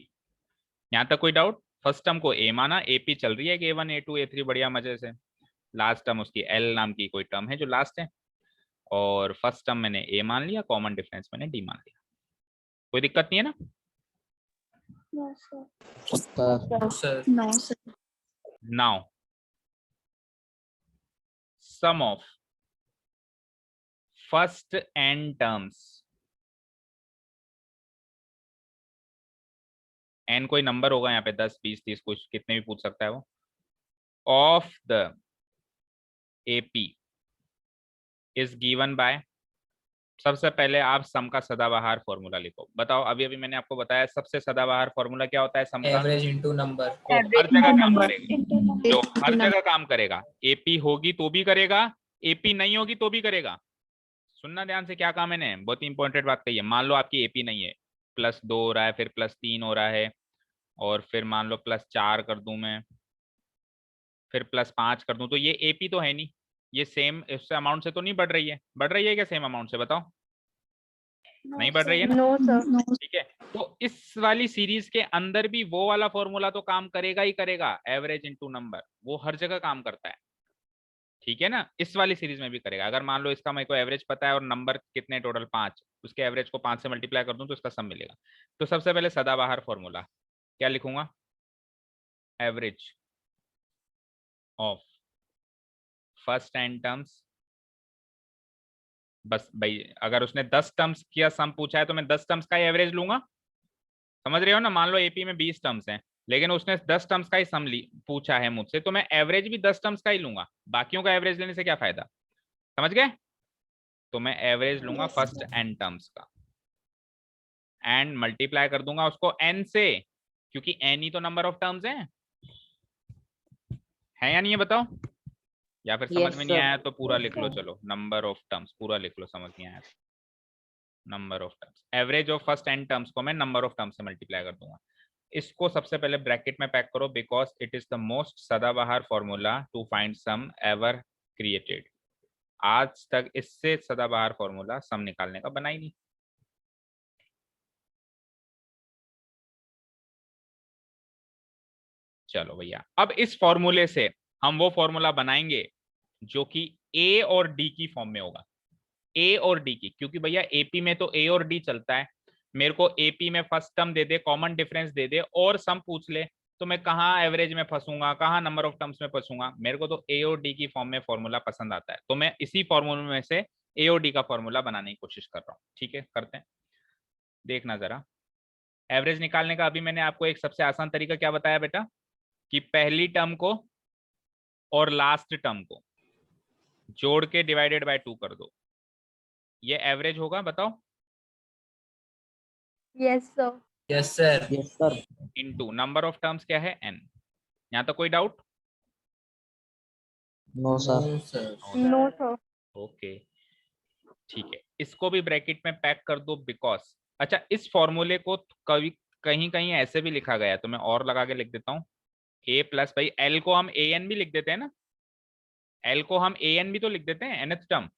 यहाँ तक कोई डाउट? फर्स्ट टर्म को ए माना, एपी चल रही है कि A1 A2 A3 बढ़िया मजे से। लास्ट टर्म उसकी एल नाम की कोई टर्म है जो लास्ट है, और फर्स्ट टर्म मैंने ए मान लिया, कॉमन डिफरेंस मैंने डी मान लिया। कोई दिक्कत नहीं है ना? No, sir. Sir No, sir. Now sum of first N terms, N कोई नंबर होगा यहाँ पे 10 20 30 कुछ कितने भी पूछ सकता है वो, of the AP is given by, सबसे पहले आप सम का सदाबहार फॉर्मूला लिखो। बताओ, अभी अभी मैंने आपको बताया सबसे सदाबहार फॉर्मूला क्या होता है सम का? Average into number. तो हर जगह काम number. करेगा, जो हर जगह काम करेगा। एपी होगी तो भी करेगा, एपी नहीं होगी तो भी करेगा। सुनना ध्यान से, क्या काम मैंने बहुत ही इंपॉर्टेंट बात कही है। मान लो आपकी एपी नहीं है, +2 हो रहा है, फिर +3 हो रहा है, और फिर मान लो +4 कर दूं मैं, फिर +5 कर दूं, तो ये एपी तो है नहीं, ये सेम इस अमाउंट से तो नहीं बढ़ रही है। बढ़ रही है क्या सेम अमाउंट से? बताओ। No, नहीं बढ़ sir. रही है ना? No sir. No, ठीक है, तो इस वाली सीरीज के अंदर भी वो वाला फॉर्मूला तो काम करेगा ही करेगा, एवरेज इनटू नंबर, वो हर जगह काम करता है। ठीक है ना, इस वाली सीरीज में भी करेगा। अगर मान लो इसका मेरे को एवरेज पता है और नंबर कितने टोटल 5, उसके एवरेज को 5 से मल्टीप्लाई कर दूं तो इसका सम मिलेगा। तो सबसे पहले सदाबहार फॉर्मूला क्या लिखूंगा? Average of first N terms. बस भाई, अगर उसने 10 टर्म्स का सम पूछा है तो मैं 10 टर्म्स का ही एवरेज लूंगा। समझ रहे हो ना? मान लो एपी में 20 टर्म्स हैं, लेकिन उसने 10 टर्म्स का ही सम पूछा है मुझसे, तो मैं एवरेज भी 10 टर्म्स का ही लूंगा। बाकियों का एवरेज लेने से क्या फायदा? समझ गए? तो मैं एवरेज लूंगा फर्स्ट एन टर्म्स का, एंड मल्टीप्लाई कर दूंगा उसको एन से, क्योंकि एन ही तो नंबर ऑफ टर्म्स है या नहीं है? बताओ। या फिर समझ में नहीं आया तो पूरा लिख लो, चलो नंबर ऑफ टर्म्स पूरा लिख लो, समझ नहीं आया number of terms, average of first n terms को मैं नंबर ऑफ टर्म्स से मल्टीप्लाई कर दूंगा। इसको सबसे पहले ब्रैकेट में पैक करो, because it is the most सदाबहार formula to find sum ever created. आज तक इससे सदाबहार फॉर्मूला सम निकालने का बना ही नहीं। चलो भैया, अब इस फॉर्मूले से हम वो फॉर्मूला बनाएंगे जो कि ए और डी की फॉर्म में होगा। ए और डी की, क्योंकि भैया एपी में तो ए और डी चलता है। मेरे को एपी में फर्स्ट टर्म दे दे, कॉमन डिफरेंस दे दे और सम पूछ ले, तो मैं कहाँ एवरेज में फंसूंगा, कहाँ नंबर ऑफ टर्म्स में फंसूंगा। मेरे को तो ए और डी की फॉर्म में फॉर्मूला पसंद आता है, तो मैं इसी फॉर्मूले में से ए और डी का फॉर्मूला बनाने की कोशिश कर रहा हूँ। ठीक है, करते हैं। देखना जरा, एवरेज निकालने का अभी मैंने आपको एक सबसे आसान तरीका क्या बताया बेटा, कि पहली टर्म को और लास्ट टर्म को जोड़ के डिवाइडेड बाय 2 कर दो, ये एवरेज होगा। बताओ। Yes sir. Yes sir. Yes sir. Into number of terms क्या है n। यहाँ तक कोई doubt? No sir. No sir. No sir. Okay ठीक है, इसको भी ब्रैकेट में पैक कर दो, बिकॉज अच्छा इस फॉर्मूले को कभी कहीं कहीं ऐसे भी लिखा गया है, तो मैं और लगा के लिख देता हूँ a प्लस, भाई l को हम an भी लिख देते हैं ना, l को हम an भी तो लिख देते हैं, nth टर्म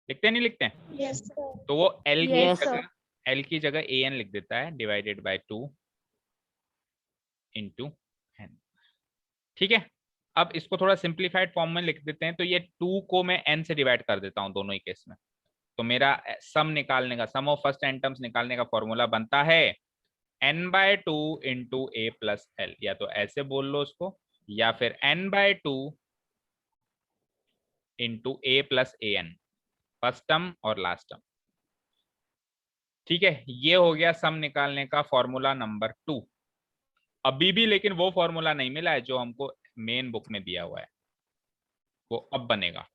लिखते हैं नहीं लिखते हैं? Yes sir. तो वो l की Yes, जगह l की जगह an लिख देता है डिवाइडेड बाय 2 इंटू n। ठीक है, अब इसको थोड़ा सिंप्लीफाइड फॉर्म में लिख देते हैं, तो ये 2 को मैं n से डिवाइड कर देता हूं दोनों ही केस में। तो मेरा सम निकालने का, सम ऑफ फर्स्ट n टर्म्स निकालने का फॉर्मूला बनता है n/2 into a plus l, या तो ऐसे बोल लो उसको, या फिर n/2 into a plus an, first term और लास्ट टर्म। ठीक है, ये हो गया सम निकालने का फॉर्मूला नंबर 2। अभी भी लेकिन वो फॉर्मूला नहीं मिला है जो हमको मेन बुक में दिया हुआ है, वो अब बनेगा।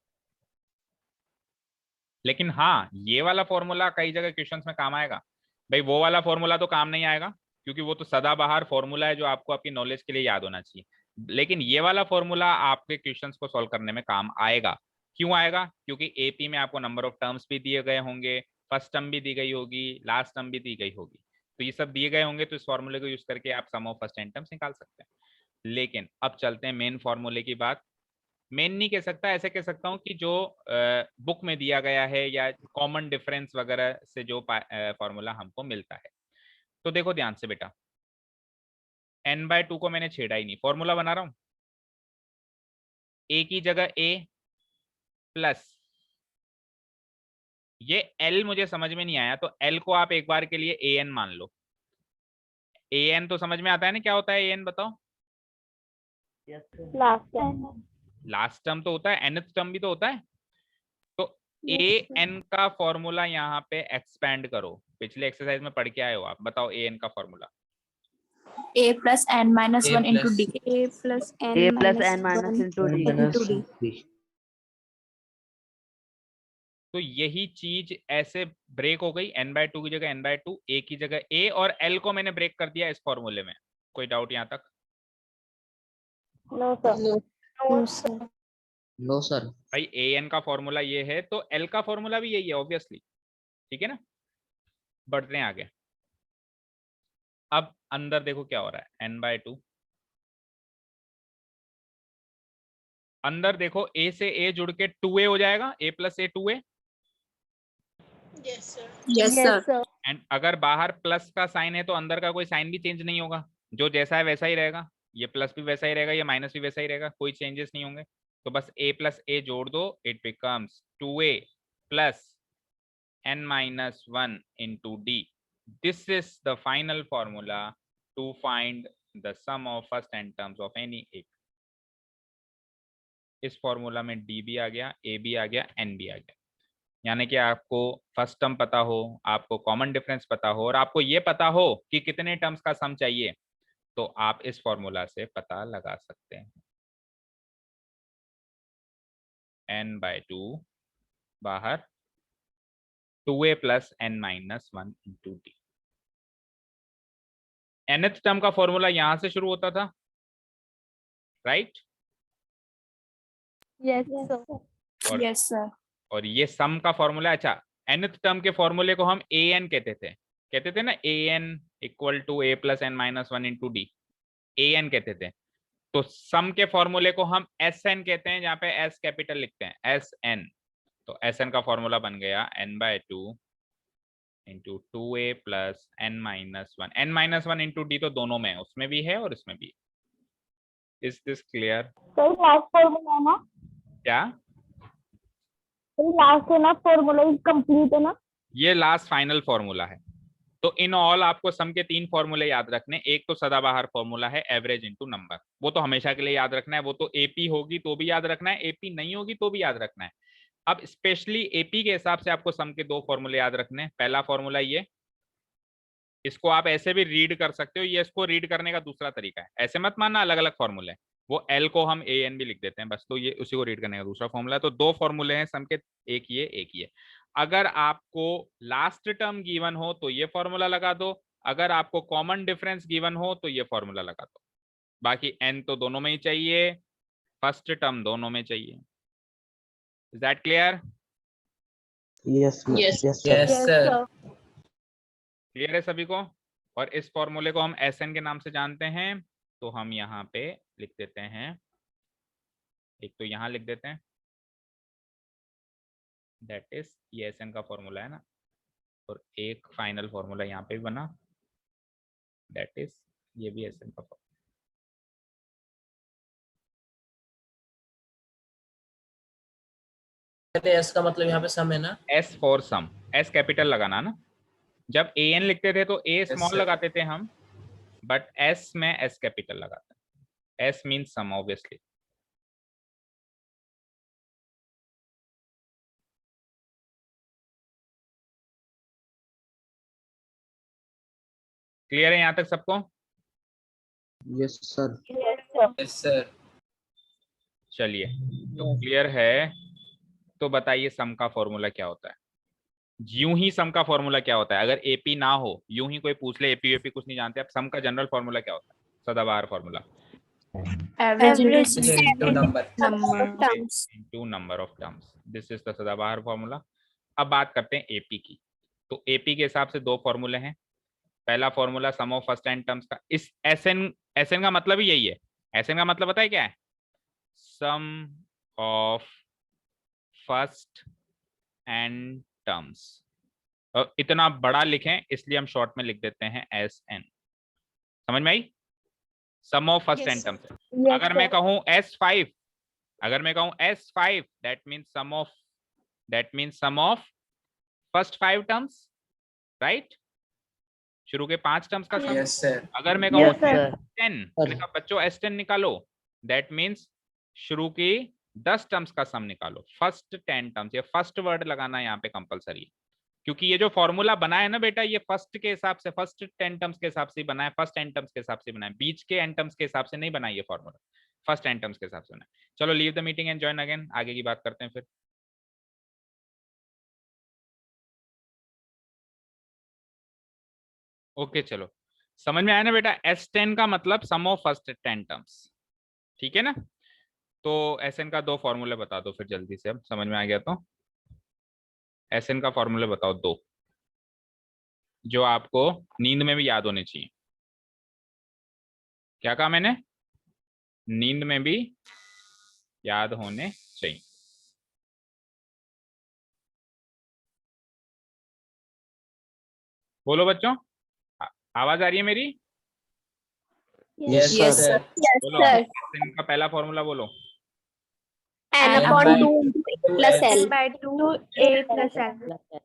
लेकिन हाँ, ये वाला फॉर्मूला कई जगह क्वेश्चंस में काम आएगा। भाई वो वाला फॉर्मूला तो काम नहीं आएगा, क्योंकि वो तो सदाबहार फॉर्मूला है जो आपको आपकी नॉलेज के लिए याद होना चाहिए। लेकिन ये वाला फॉर्मूला आपके क्वेश्चंस को सॉल्व करने में काम आएगा। क्यों आएगा? क्योंकि एपी में आपको नंबर ऑफ टर्म्स भी दिए गए होंगे, फर्स्ट टर्म भी दी गई होगी, लास्ट टर्म भी दी गई होगी, तो ये सब दिए गए होंगे, तो इस फॉर्मूले को यूज करके आप सम ऑफ फर्स्ट एन टर्म्स निकाल सकते हैं। लेकिन अब चलते हैं मेन फॉर्मूले की बात। मेन नहीं कह सकता, ऐसे कह सकता हूँ कि जो बुक में दिया गया है या कॉमन डिफरेंस वगैरह से जो फॉर्मूला हमको मिलता है। तो देखो ध्यान से बेटा, n/2 को मैंने छेड़ा ही नहीं, फॉर्मूला बना रहा हूं। a की जगह a प्लस, ये l मुझे समझ में नहीं आया, तो l को आप एक बार के लिए an मान लो। an तो समझ में आता है ना क्या होता है an, बताओ। लास्ट टर्म तो होता है, nth टर्म भी तो होता है। तो an का फॉर्मूला यहाँ पे एक्सपेंड करो, पिछले एक्सरसाइज में पढ़ के आए हो आप, बताओ an का formula. a plus n minus 1 into d. a plus n minus into d. तो यही चीज ऐसे ब्रेक हो गई, n/2 की जगह n/2, a की जगह a, और l को मैंने ब्रेक कर दिया इस फॉर्मूले में। कोई डाउट यहाँ तक? No sir. No sir. No sir. भाई an का फॉर्मूला ये है, तो l का फॉर्मूला भी यही है ऑब्वियसली। ठीक है ना, बढ़ते हैं आगे। अब अंदर देखो क्या हो रहा है, n/2 अंदर देखो, a से a जुड़ के 2a हो जाएगा, a plus a 2a। Yes sir. And अगर बाहर प्लस का साइन है तो अंदर का कोई साइन भी चेंज नहीं होगा, जो जैसा है वैसा ही रहेगा। ये प्लस भी वैसा ही रहेगा, ये माइनस भी वैसा ही रहेगा, कोई चेंजेस नहीं होंगे। तो बस a प्लस a जोड़ दो, it becomes 2a plus n-1 into d. This is the final formula to find the sum of first n terms of any एक। इस फॉर्मूला में d भी आ गया, a भी आ गया, n भी आ गया। यानी कि आपको फर्स्ट टर्म पता हो, आपको कॉमन डिफरेंस पता हो, और आपको ये पता हो कि कितने टर्म्स का सम चाहिए, तो आप इस फॉर्मूला से पता लगा सकते हैं। n/2 बाहर 2a plus n-1 into d। nth term का फॉर्मूला यहां से शुरू होता था, right? Yes sir. Yes sir. और ये सम का फॉर्मूला, अच्छा nth टर्म के फॉर्मूले को हम an कहते थे ना, an equal to a plus n minus 1 into D, an कहते थे। तो सम के फॉर्मूले को हम sn कहते हैं, जहां पे s कैपिटल लिखते हैं, sn। तो sn का फॉर्मूला बन गया n/2 into 2a plus n minus 1 into D, तो दोनों में, उसमें भी है और इसमें भी। Is this clear? Sir last formula है ना, क्या? सर लास्ट है ना फॉर्मूला, कंप्लीट है ना? ये लास्ट फाइनल फॉर्मूला है। तो इन ऑल आपको सम के 3 फॉर्मूले याद रखने। एक तो सदाबहार फॉर्मूला है एवरेज इनटू नंबर, वो तो हमेशा के लिए याद रखना है, वो तो एपी होगी तो भी याद रखना है, एपी नहीं होगी तो भी याद रखना है। अब स्पेशली एपी के हिसाब से आपको सम के 2 फॉर्मूले याद रखने हैं। पहला फॉर्मूला ये, इसको आप ऐसे भी रीड कर सकते हो, ये इसको रीड करने का दूसरा तरीका है, ऐसे मत मानना अलग अलग फॉर्मूले। वो एल को हम ए एन भी लिख देते हैं बस, तो ये उसी को रीड करने का दूसरा फॉर्मूला है। तो 2 फॉर्मूले हैं सम के, एक ये। अगर आपको लास्ट टर्म गिवन हो तो ये फॉर्मूला लगा दो, अगर आपको कॉमन डिफरेंस गिवन हो तो ये फॉर्मूला लगा दो। बाकी एन तो दोनों में ही चाहिए, फर्स्ट टर्म दोनों में चाहिए। Is that clear? Yes, Yes. yes, sir. Yes, sir. Clear है सभी को? और इस फॉर्मूले को हम एस एन के नाम से जानते हैं, तो हम यहाँ पे लिख देते हैं, एक तो यहाँ लिख देते हैं, दैट इज ये एस एन का फॉर्मूला है ना, और एक फाइनल फॉर्मूला यहाँ पे भी बना, दैट इज ये भी एस एन का फॉर्मूला। एस का मतलब यहाँ पे सम है ना? S for sum, S capital लगाना ना। जब ए एन लिखते थे तो ए स्मॉल sir. लगाते थे हम, बट एस में एस कैपिटल लगाते हैं। एस मीन्स सम ऑब्वियसली। क्लियर है यहाँ तक सबको? Yes, sir. Yes, sir. चलिए, तो क्लियर है। तो बताइए सम का फॉर्मूला क्या होता है? यूं ही सम का फॉर्मूला क्या होता है? अगर एपी ना हो, यूं ही कोई पूछ ले एपी वेपी कुछ नहीं जानते आप, सम का जनरल फॉर्मूला क्या होता है? सदाबहार formula, average Into number. Into number of terms. This is the सदाबहार फॉर्मूला। अब बात करते हैं एपी की। तो एपी के हिसाब से 2 फॉर्मूले हैं। पहला formula sum of first N terms का, इस एसएन का मतलब ही यही है। एसएन का मतलब पता है क्या है? Sum of first N terms. और इतना बड़ा लिखें इसलिए हम शॉर्ट में लिख देते हैं एस एन। समझ में आई? Sum of first N terms. अगर मैं कहूं S5, अगर मैं कहूं S5, that means sum of first 5 terms, right? शुरू के 5 टर्म्स का सम। Yes, sir. अगर मैं कहूं Yes, sir. S10, मैंने कहा बच्चों S10 निकालो, दैट मीन्स शुरू की 10 टर्म्स का सम निकालो। फर्स्ट 10 टर्म्स, ये फर्स्ट वर्ड लगाना यहाँ पे कंपलसरी है, क्योंकि ये जो फॉर्मूला बना है ना बेटा, ये फर्स्ट के हिसाब से, फर्स्ट 10 टर्म्स के हिसाब से बना है, फर्स्ट एन टर्म्स के हिसाब से बना है, बीच के एन टर्म्स के हिसाब से नहीं बना ये फॉर्मूला, फर्स्ट एन टर्म्स के हिसाब से बना है। चलो leave the meeting and join again, आगे की बात करते हैं फिर। ओके चलो, समझ में आया ना बेटा? S10 का मतलब सम ऑफ फर्स्ट 10 टर्म्स, ठीक है ना? तो SN का 2 फॉर्मूले बता दो फिर जल्दी से, अब समझ में आ गया तो। SN का फॉर्मूले बताओ 2, जो आपको नींद में भी याद होने चाहिए। क्या कहा मैंने? नींद में भी याद होने चाहिए। बोलो बच्चों, आवाज आ रही है मेरी? Yes, Yes, sir. sir. बोलो, SN का पहला फॉर्मूला बोलो। N N upon by 2 plus L. L. by 2 a plus n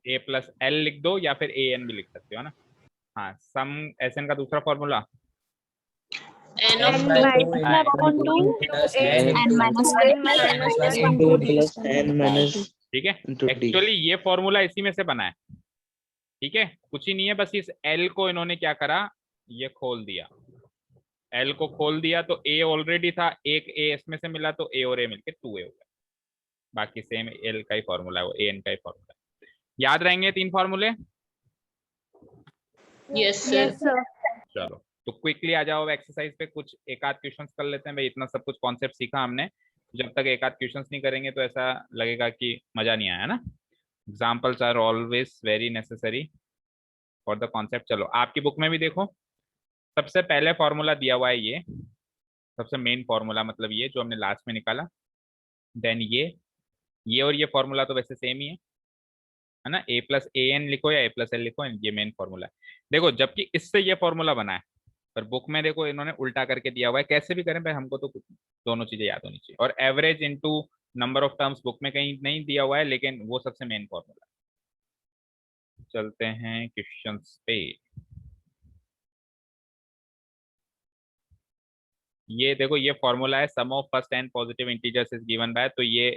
A plus L लिख दो, या फिर AN भी लिख सकते हो ना। हाँ, सम SN का दूसरा formula N N of by by 2 n upon 2 plus n N N minus 1 n minus plus 1 Into into d plus n minus ठीक है। into d. एक्चुअली ये फॉर्मूला इसी में से बना है, ठीक है, कुछ ही नहीं है, बस इस L को इन्होंने क्या करा, ये खोल दिया, L को खोल दिया, तो A ऑलरेडी था, एक A इसमें से मिला, तो A और A मिलके 2A हो गया। बाकी सेम L का ही फॉर्मूला है, वो AN का ही फॉर्मूला है। याद रहेंगे 3 फॉर्मूले? Yes, sir. yes sir चलो तो क्विकली आ जाओ एक्सरसाइज पे, कुछ एक आध क्वेश्चंस कर लेते हैं भाई। इतना सब कुछ कॉन्सेप्ट सीखा हमने, जब तक एक आध क्वेश्चंस नहीं करेंगे तो ऐसा लगेगा कि मजा नहीं आया ना। Examples are always very necessary for the concept. चलो आपकी बुक में भी देखो, सबसे पहले फॉर्मूला दिया हुआ है ये, सबसे मेन फॉर्मूला मतलब ये जो हमने लास्ट में निकाला। देन ये और ये फॉर्मूला तो वैसे सेम ही है ना, ए प्लस ए एन लिखो या ए प्लस एल लिखो, ये मेन फॉर्मूला है। देखो जबकि इससे ये फॉर्मूला बना है, पर बुक में देखो इन्होंने उल्टा करके दिया हुआ है। कैसे भी करें भाई, हमको तो दोनों चीजें याद होनी चाहिए। और average into number of terms book में कहीं नहीं दिया हुआ है, लेकिन वो सबसे मेन फॉर्मूला है। चलते हैं क्वेश्चंस पे। ये देखो ये फॉर्मूला है, sum of first n positive integers is given by. तो ये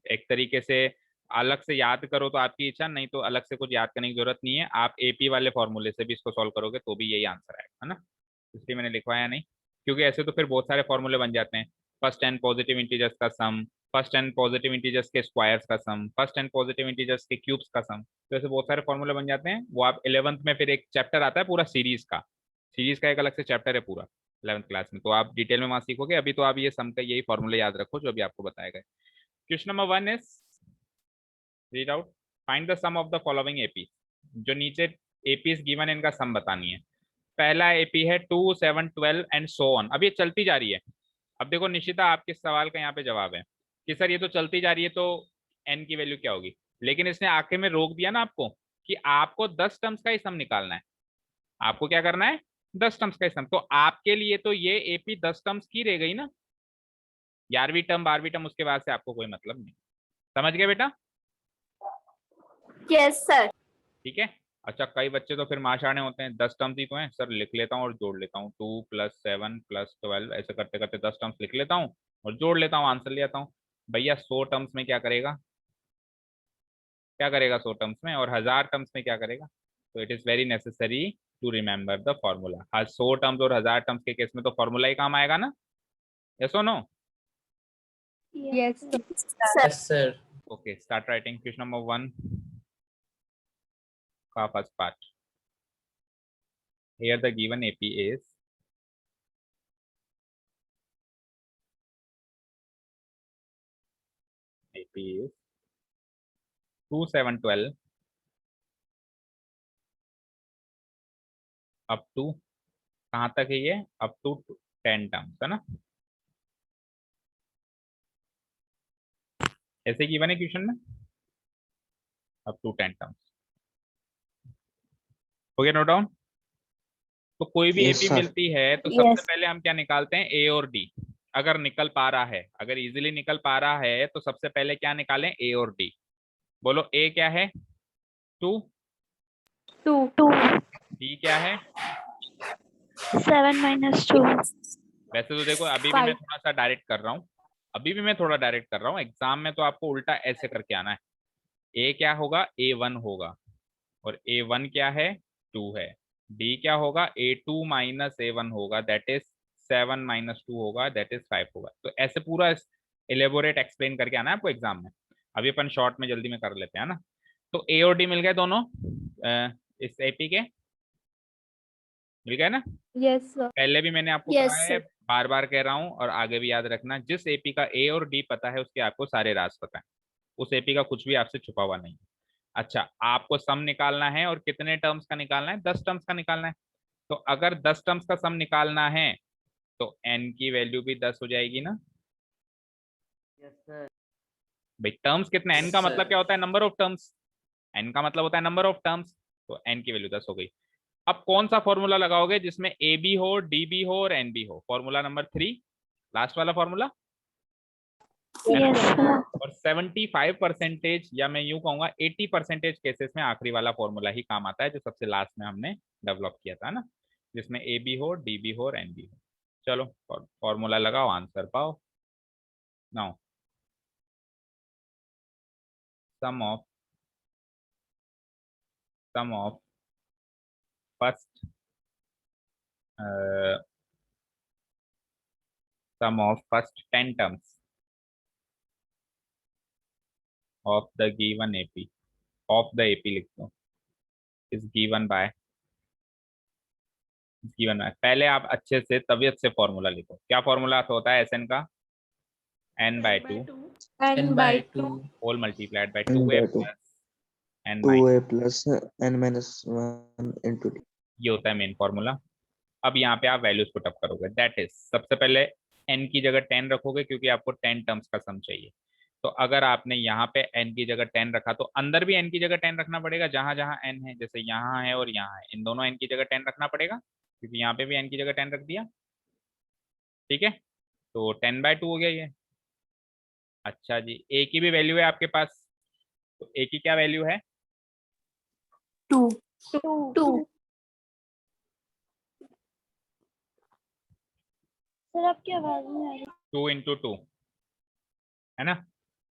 एक तरीके से अलग से याद करो तो आपकी इच्छा, नहीं तो अलग से कुछ याद करने की जरूरत नहीं है। आप एपी वाले फॉर्मूले से भी इसको सॉल्व करोगे तो भी यही आंसर आएगा, है ना। इसलिए मैंने लिखवाया नहीं, क्योंकि ऐसे तो फिर बहुत सारे फॉर्मूले बन जाते हैं। फर्स्ट एंड पॉजिटिव इंटीजर्स का सम, फर्स्ट एंड पॉजिटिव इंटीजर्स के स्क्वायर्स का सम, फर्स्ट एंड पॉजिटिव इंटीजर्स के क्यूब्स का सम। तो ऐसे बहुत सारे फॉर्मूले बन जाते हैं। वो आप 11th में फिर एक चैप्टर आता है पूरा सीरीज का एक अलग से चैप्टर है पूरा 11th क्लास में, तो आप डिटेल में वहां सीखोगे। अभी तो आप ये सम का यही फॉर्मूला याद रखो जो अभी आपको बताया गया। Question number 1 is read out, find the sum of the following AP. जो नीचे एपीज गिवन है इनका सम बतानी है। पहला एपी है 2, 7, 12 एंड सो ऑन। अब ये चलती जा रही है। अब देखो निशिता, आपके सवाल का यहाँ पे जवाब है कि सर ये तो चलती जा रही है तो एन की वैल्यू क्या होगी, लेकिन इसने आखिर में रोक दिया ना आपको कि आपको 10 टर्म्स का ही सम निकालना है। आपको क्या करना है, 10 टर्म्स का ही सम। तो आपके लिए तो ये एपी 10 टर्म्स की रह गई ना, 11वीं टर्म 12वीं टर्म उसके बाद से आपको कोई मतलब नहीं। समझ गए बेटा? Yes, sir. ठीक है। अच्छा, कई बच्चे तो फिर माशाने होते हैं, 10 टर्म्स ही तो हैं सर, लिख लेता हूँ और जोड़ लेता हूँ, 2 + 7 + 12 ऐसे करते करते 10 टर्म्स लिख लेता हूँ और जोड़ लेता हूँ, आंसर ले आता हूँ। भैया 100 टर्म्स में क्या करेगा, क्या करेगा 100 टर्म्स में, और 1000 टर्म्स में क्या करेगा। तो it is very necessary to remember the formula. 100 terms और 1000 टर्म्स के केस में तो फॉर्मूला ही काम आएगा ना, यस और no? Yes, sir. Sir. Yes, sir. Okay, start writing question number 1 का first part. Here the given AP is AP is 2, 7, 12 up to, कहाँ तक है ये, अप टू 10 टर्म्स, है ना। ऐसे गिवन है क्वेश्चन में, अप टू 10 टर्म्स। हो गया नोट डाउन? तो कोई भी Yes, एपी sir. मिलती है तो सबसे पहले हम क्या निकालते हैं, ए और डी। अगर निकल पा रहा है, अगर इजीली निकल पा रहा है तो सबसे पहले क्या निकालें, ए और डी। बोलो ए क्या है, 2, 2 डी क्या है। 7 - 2 वैसे तो देखो अभी भी मैं थोड़ा सा डायरेक्ट कर रहा हूँ, अभी भी मैं थोड़ा डायरेक्ट कर रहा हूँ। एग्जाम में तो आपको उल्टा ऐसे करके आना है। ए क्या होगा, A1 होगा, और A1 क्या है, 2 है। डी क्या होगा, A2 - A1 होगा, दैट इज 7 - 2 होगा, दैट इज 5 होगा। तो ऐसे पूरा एलेबोरेट एक्सप्लेन करके आना है आपको एग्जाम में। अभी अपन शॉर्ट में जल्दी में कर लेते हैं ना। तो ए और डी मिल गए दोनों इस एपी के, मिल गए ना। Yes, sir. पहले भी मैंने आपको Yes, कहा है, sir. बार बार कह रहा हूँ, और आगे भी याद रखना, जिस एपी का ए और डी पता है उसके आपको सारे राज पता है। उस एपी का कुछ भी आपसे छुपा हुआ नहीं है। अच्छा, आपको सम निकालना है, और कितने टर्म्स का निकालना है, 10 टर्म्स का निकालना है। तो अगर 10 टर्म्स का सम निकालना है तो एन की वैल्यू भी 10 हो जाएगी ना। भाई टर्म्स कितने, एन का Yes, मतलब sir. क्या होता है, नंबर ऑफ टर्म्स। एन का मतलब होता है नंबर ऑफ टर्म्स, तो एन की वैल्यू 10 हो गई। अब कौन सा फॉर्मूला लगाओगे जिसमें ए बी हो, डी बी हो और एन बी हो, फॉर्मूला नंबर 3, लास्ट वाला फॉर्मूला। Yes, sir. और 75% या मैं यूं कहूंगा 80% केसेस में आखिरी वाला फॉर्मूला ही काम आता है, जो सबसे लास्ट में हमने डेवलप किया था ना, जिसमें ए बी हो, डी बी हो और एन बी हो। चलो फॉर्मूला लगाओ, आंसर पाओ। Now sum of first sum of first 10 terms of the given AP, of the AP लिख दो, is given by पहले आप अच्छे से तबीयत से फॉर्मूला लिखो। क्या फॉर्मूला होता है SN का, n/2 N by 2. Whole multiplied by N 2a by 2. Plus n to minus, A plus N minus one into D. ये होता है मेन फॉर्मूला। अब यहाँ पे आप वैल्यूज पुट अप करोगे, दैट इज सबसे पहले n की जगह 10 रखोगे क्योंकि आपको 10 टर्म्स का सम चाहिए। तो अगर आपने यहाँ पे n की जगह 10 रखा तो अंदर भी n की जगह 10 रखना पड़ेगा, जहां जहां n है, जैसे यहाँ है और यहाँ है, इन दोनों n की जगह 10 रखना पड़ेगा क्योंकि यहाँ पे भी n की जगह 10 रख दिया। ठीक है, तो 10/2 हो गया ये। अच्छा जी, a की भी वैल्यू है आपके पास, तो a की क्या वैल्यू है? 2 सर आपकी आवाज नहीं आ रही। 2 इंटू 2 है ना।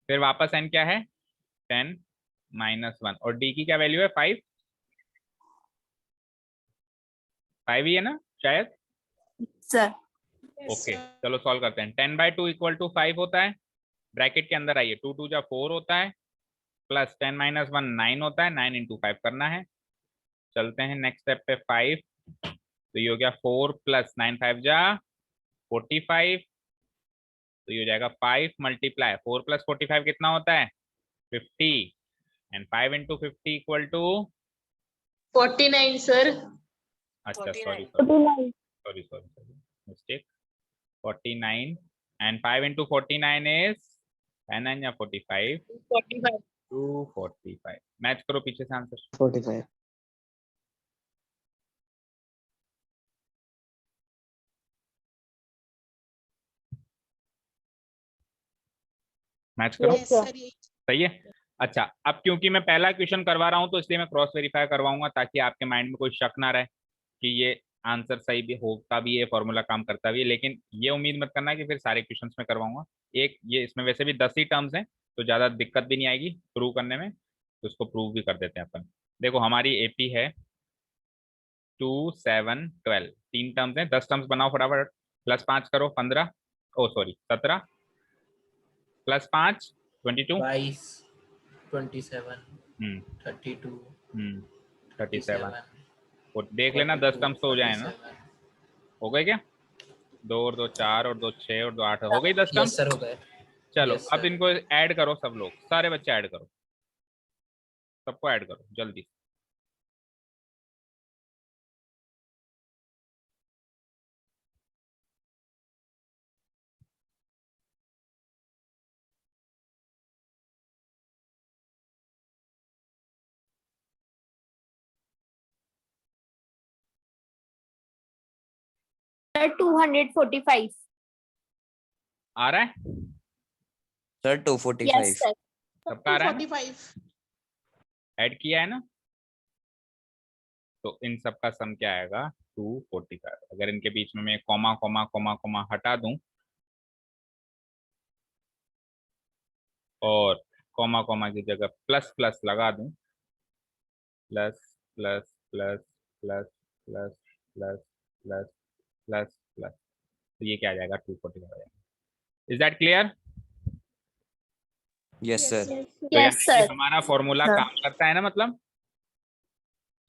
फिर वापस n क्या है? 10 माइनस 1, और d की क्या वैल्यू है? 5 ही है ना शायद। सर। ओके चलो सॉल्व करते हैं। 10/2 इक्वल टू 5 होता है, ब्रैकेट के अंदर आइए, 2 2 जा 4 होता है, प्लस 10 माइनस 1 9 होता है, 9 इंटू 5 करना है। चलते हैं नेक्स्ट स्टेप पे, 5, तो ये हो गया 4 प्लस 9 5 जा 45, तो ये हो जाएगा 5 मल्टीप्लाई 4 प्लस 45 कितना होता है? 50, एंड 5 इंटू 50 इक्वल टू 49 सर। अच्छा 49. Sorry sorry mistake, 49, and 5 into 49 is 10 या 45 45. 245। मैच करो पीछे से आंसर। 45। मैच करो, Yes, sir. सही है। अच्छा, अब क्योंकि मैं पहला क्वेश्चन करवा रहा हूं तो इसलिए मैं क्रॉस वेरीफाई करवाऊंगा ताकि आपके माइंड में कोई शक ना रहे कि ये आंसर सही भी होता भी है, फॉर्मूला काम करता भी है। लेकिन ये उम्मीद मत करना कि फिर सारे क्वेश्चंस में करवाऊंगा। एक ये इसमें वैसे भी 10 ही टर्म्स हैं तो ज्यादा दिक्कत भी नहीं आएगी प्रूव करने में, तो इसको प्रूव भी कर देते हैं अपन। देखो हमारी एपी है 2 7 12, 3 टर्म्स हैं, 10 टर्म्स बनाओ फटाफट, प्लस 5 करो 15, ओ सॉरी 17, प्लस 5 22, 22, 27, हम्म 32, 37। 37, और देख लेना 10 टर्म्स तो हो जाए ना, 47। हो गए क्या? 2 और 2 4 और 2 6 और 2 8, हो गई 10 यस टर्म्स। सर हो गए। चलो Yes, अब sir. इनको ऐड करो, सब लोग, सारे बच्चे ऐड करो, सबको ऐड करो जल्दी। सर 245। आ रहा है सर यस 245। सर। सबका? आ रहा है ना? 45. ऐड किया है ना? तो इन सब का सम क्या आएगा? 245। अगर इनके बीच में मैं कॉमा कॉमा कॉमा कॉमा हटा दूं और कॉमा कॉमा की जगह प्लस प्लस लगा दूं, plus plus plus plus plus plus plus plus plus, तो ये क्या आ जाएगा? 245 आ जाएगा। Is that clear? Yes sir. तो यस यानी कि सर। हमारा फॉर्मूला हाँ। काम करता है ना, मतलब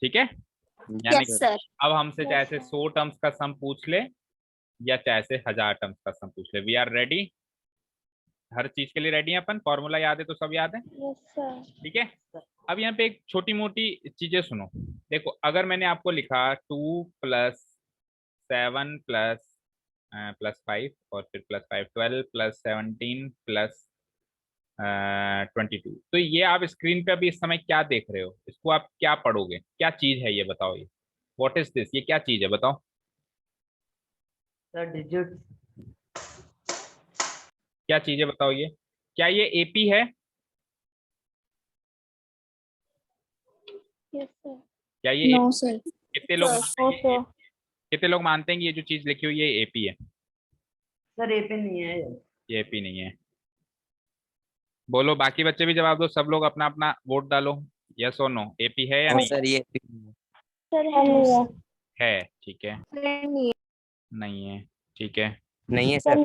ठीक है। यानी यस सर। अब हमसे चाहे से 100 टर्म्स का सम पूछ ले या चाहे से 1000 टर्म्स का सम पूछ ले, वी आर रेडी, हर चीज के लिए रेडी है अपन। फॉर्मूला याद है तो सब याद है, यस सर। ठीक है। अब यहाँ पे एक छोटी मोटी चीजें सुनो। देखो अगर मैंने आपको लिखा 2 प्लस 7 प्लस प्लस 5 और फिर प्लस 5 12 प्लस 17 प्लस 22, तो ये आप स्क्रीन पे अभी इस समय क्या देख रहे हो? इसको आप क्या पढ़ोगे? क्या चीज है ये बताओ, ये व्हाट इज दिस, ये क्या चीज है बताओ? Sir digit. क्या चीज है बताओ ये? क्या ये एपी है? Yes sir. क्या ये नो AP? सर। कितने लोग मानते हैं ओके। कितने लोग मानते हैं कि ये जो चीज लिखी हुई है ये एपी है? सर ए पे नहीं है। ये एपी नहीं है। बोलो, बाकी बच्चे भी जवाब दो, सब लोग अपना अपना वोट डालो, यस और नो, एपी है या और नहीं? सर ये सर है है, ठीक है। नहीं है। नहीं है, ठीक है। नहीं है सर।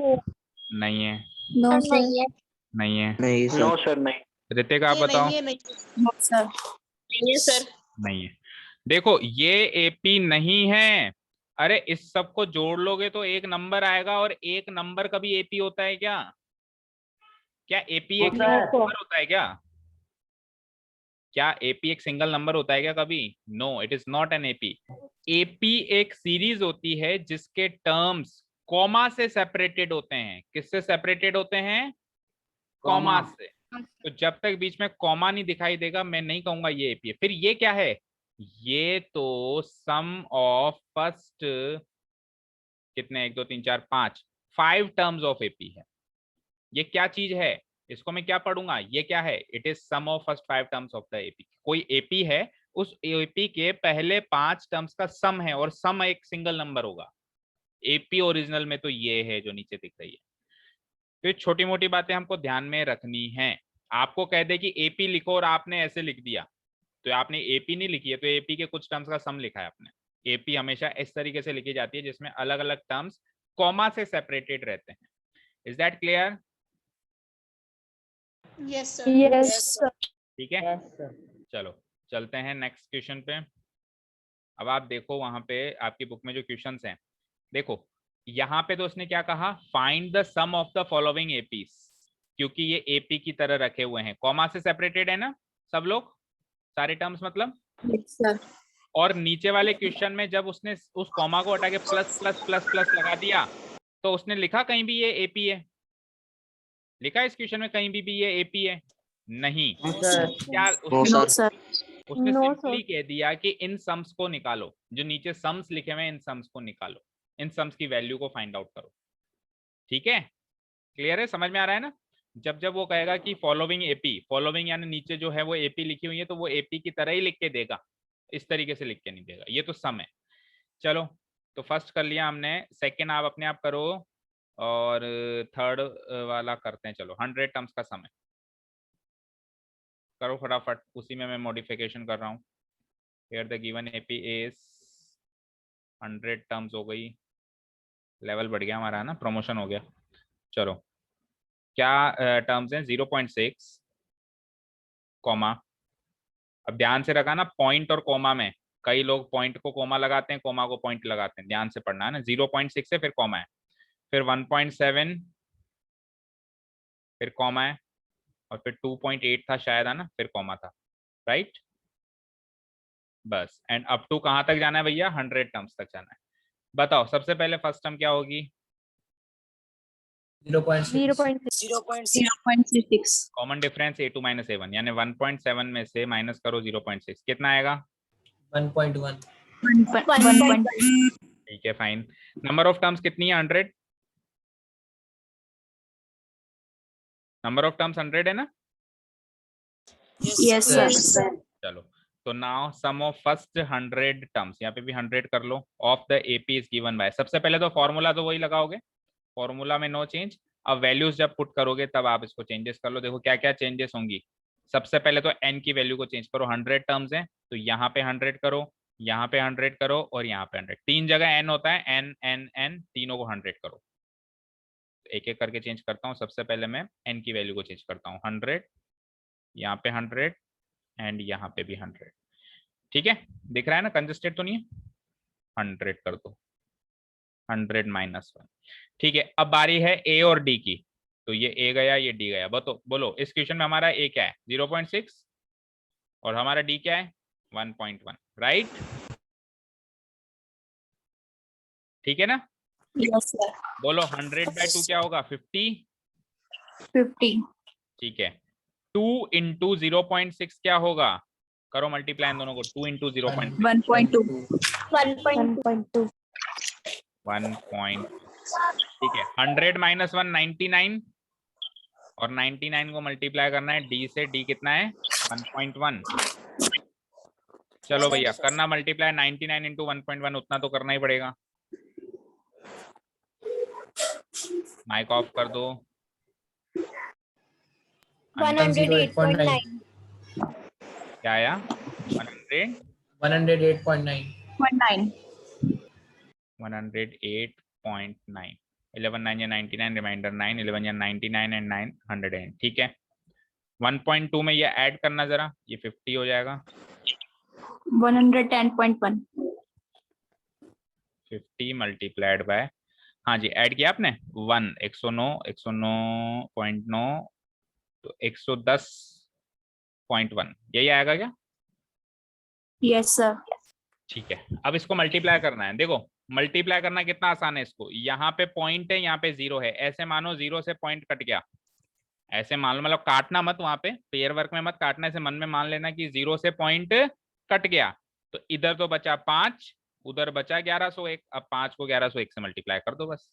नहीं है, नो सर। नहीं है। नहीं सर। ऋतिक आप बताओ। No sir. नहीं है सर। नहीं है। देखो ये एपी नहीं है। अरे इस सब को जोड़ लोगे तो एक नंबर आएगा, और एक नंबर कभी एपी होता है क्या? क्या एपी एक होता है। नंबर होता है क्या? क्या एपी एक सिंगल नंबर होता है क्या कभी? No, it is not an AP. AP एक सीरीज होती है जिसके टर्म्स कॉमा से सेपरेटेड होते हैं। किससे सेपरेटेड होते हैं? कॉमा से। तो जब तक बीच में कॉमा नहीं दिखाई देगा मैं नहीं कहूंगा ये एपी है। फिर ये क्या है? ये तो सम ऑफ फर्स्ट कितने, 1 2 3 4 5 5 टर्म्स ऑफ एपी है। ये क्या चीज है? इसको मैं क्या पढ़ूंगा? ये क्या है? It is sum of first 5 terms of the AP. कोई एपी है, उस एपी के पहले 5 टर्म्स का सम है, और सम एक सिंगल नंबर होगा। एपी ओरिजिनल में तो ये है जो नीचे दिख रही है। तो छोटी मोटी बातें हमको ध्यान में रखनी है। आपको कह दे कि एपी लिखो और आपने ऐसे लिख दिया, तो आपने एपी नहीं लिखी है, तो एपी के कुछ टर्म्स का सम लिखा है आपने। एपी हमेशा इस तरीके से लिखी जाती है जिसमें अलग अलग टर्म्स कॉमा से सेपरेटेड रहते हैं। Is that clear? Yes, sir. Yes, sir. ठीक है, चलो चलते हैं नेक्स्ट क्वेश्चन पे। अब आप देखो वहां पे आपकी बुक में जो क्वेश्चंस हैं, देखो यहाँ पे तो उसने क्या कहा, find the sum of the following APs, क्योंकि ये एपी की तरह रखे हुए हैं, कॉमा से सेपरेटेड है ना सब लोग, सारे टर्म्स मतलब। Yes, sir. और नीचे वाले क्वेश्चन में जब उसने उस कॉमा को हटा के प्लस प्लस प्लस प्लस लगा दिया, तो उसने लिखा कहीं भी ये एपी है? लिखा इस क्वेश्चन में कहीं भी ये एपी है? नहीं। क्या No, sir. उसने No, सिंपली कह दिया कि इन सम्स को निकालो, जो नीचे सम्स लिखे हुए हैं इन सम्स को निकालो, इन सम्स की वैल्यू को फाइंड आउट करो। ठीक है, क्लियर है, समझ में आ रहा है ना? जब जब वो कहेगा कि फॉलोइंग एपी, फॉलोइंग यानी नीचे जो है वो एपी लिखी हुई है, तो वो एपी की तरह ही लिख के देगा, इस तरीके से लिख के नहीं देगा। ये तो सम है। चलो, तो फर्स्ट कर लिया हमने, सेकेंड आप अपने आप करो, और थर्ड वाला करते हैं। चलो 100 टर्म्स का सम है, करो फटाफट, उसी में मैं मॉडिफिकेशन कर रहा हूँ। Here the given AP is 100 terms हो गई, लेवल बढ़ गया हमारा, है ना, प्रमोशन हो गया। चलो क्या टर्म्स हैं? 0.6 कॉमा, अब ध्यान से रखा ना, पॉइंट और कॉमा में कई लोग पॉइंट को कॉमा लगाते हैं, कॉमा को पॉइंट लगाते हैं, ध्यान से पढ़ना है ना। 0.6 है, फिर कॉमा है, फिर 1.7, फिर कॉमा है, और फिर 2.8 था शायद, है ना, फिर कॉमा था, राइट? बस, एंड अप टू कहां तक जाना है भैया? 100 टर्म्स तक जाना है। बताओ सबसे पहले फर्स्ट टर्म क्या होगी? 0.6 0.6. कॉमन डिफरेंस a2 - a1, यानी 1.7 में से माइनस करो 0.6, कितना आएगा? 1.1 1. ठीक है, फाइन। नंबर ऑफ टर्म्स कितनी है? 100। नंबर ऑफ टर्म्स 100 है ना? Yes, sir. चलो, तो now sum of first 100 terms, यहाँ पे भी 100 कर लो, of the AP is given by. सबसे पहले तो फॉर्मूला तो वही लगाओगे, फॉर्मूला में नो चेंज। अब वैल्यूज जब पुट करोगे तब आप इसको चेंजेस कर लो। देखो क्या क्या चेंजेस होंगी। सबसे पहले तो n की वैल्यू को चेंज करो, 100 टर्म्स हैं तो यहाँ पे 100 करो, यहाँ पे 100 करो, और यहाँ पे 100। 3 जगह n होता है, n n n, तीनों को 100 करो। एक एक करके चेंज करता हूँ। सबसे पहले मैं n की वैल्यू को चेंज करता हूँ, 100, यहाँ पे 100, एंड यहाँ पे भी 100। ठीक है, दिख रहा है ना, कंजस्टेड तो नहीं है। 100 कर दो, 100 - 1। ठीक है, अब बारी है a और d की। तो ये a गया, ये d गया। बोलो इस क्वेश्चन में हमारा a क्या है? 0.6, और हमारा d क्या है? 1.1, राइट? ठीक है ना? Yes, sir. बोलो 100/2 क्या होगा? 50। 50. ठीक है, 2 × 0.6 क्या होगा? करो मल्टीप्लाई इन दोनों को, 2 × 0.6 1.2. 1.2. 1. ठीक है, 100 - 1 99, और 99 को मल्टीप्लाई करना है d से। d कितना है? 1.1। चलो भैया करना मल्टीप्लाई, 99 × 1.1, उतना तो करना ही पड़ेगा। माइक ऑफ कर दो। 108.9 क्या आया? 100 108.9 1.9. 108.9। 11 9 या 99, रिमाइंडर 9, 11 या 99 एंड 9 100। ठीक है, 1.2 में ये ऐड करना जरा, ये 50 हो जाएगा। 110.1. 50 मल्टीप्लाइड बाय, हाँ जी ऐड किया आपने, 1 109 109.9, तो 110 0.1 यही आएगा क्या? Yes, sir. ठीक है, अब इसको मल्टीप्लाई करना है। देखो मल्टीप्लाई करना कितना आसान है इसको, यहाँ पे पॉइंट है, यहाँ पे 0 है, ऐसे मानो 0 से पॉइंट कट गया, ऐसे मान लो, मतलब काटना मत, वहां पे पेयर वर्क में मत काटना, ऐसे मन में मान लेना कि 0 से पॉइंट कट गया, तो इधर तो बचा 5, उधर बचा 1101। अब 5 को 1101 से मल्टीप्लाई कर दो, बस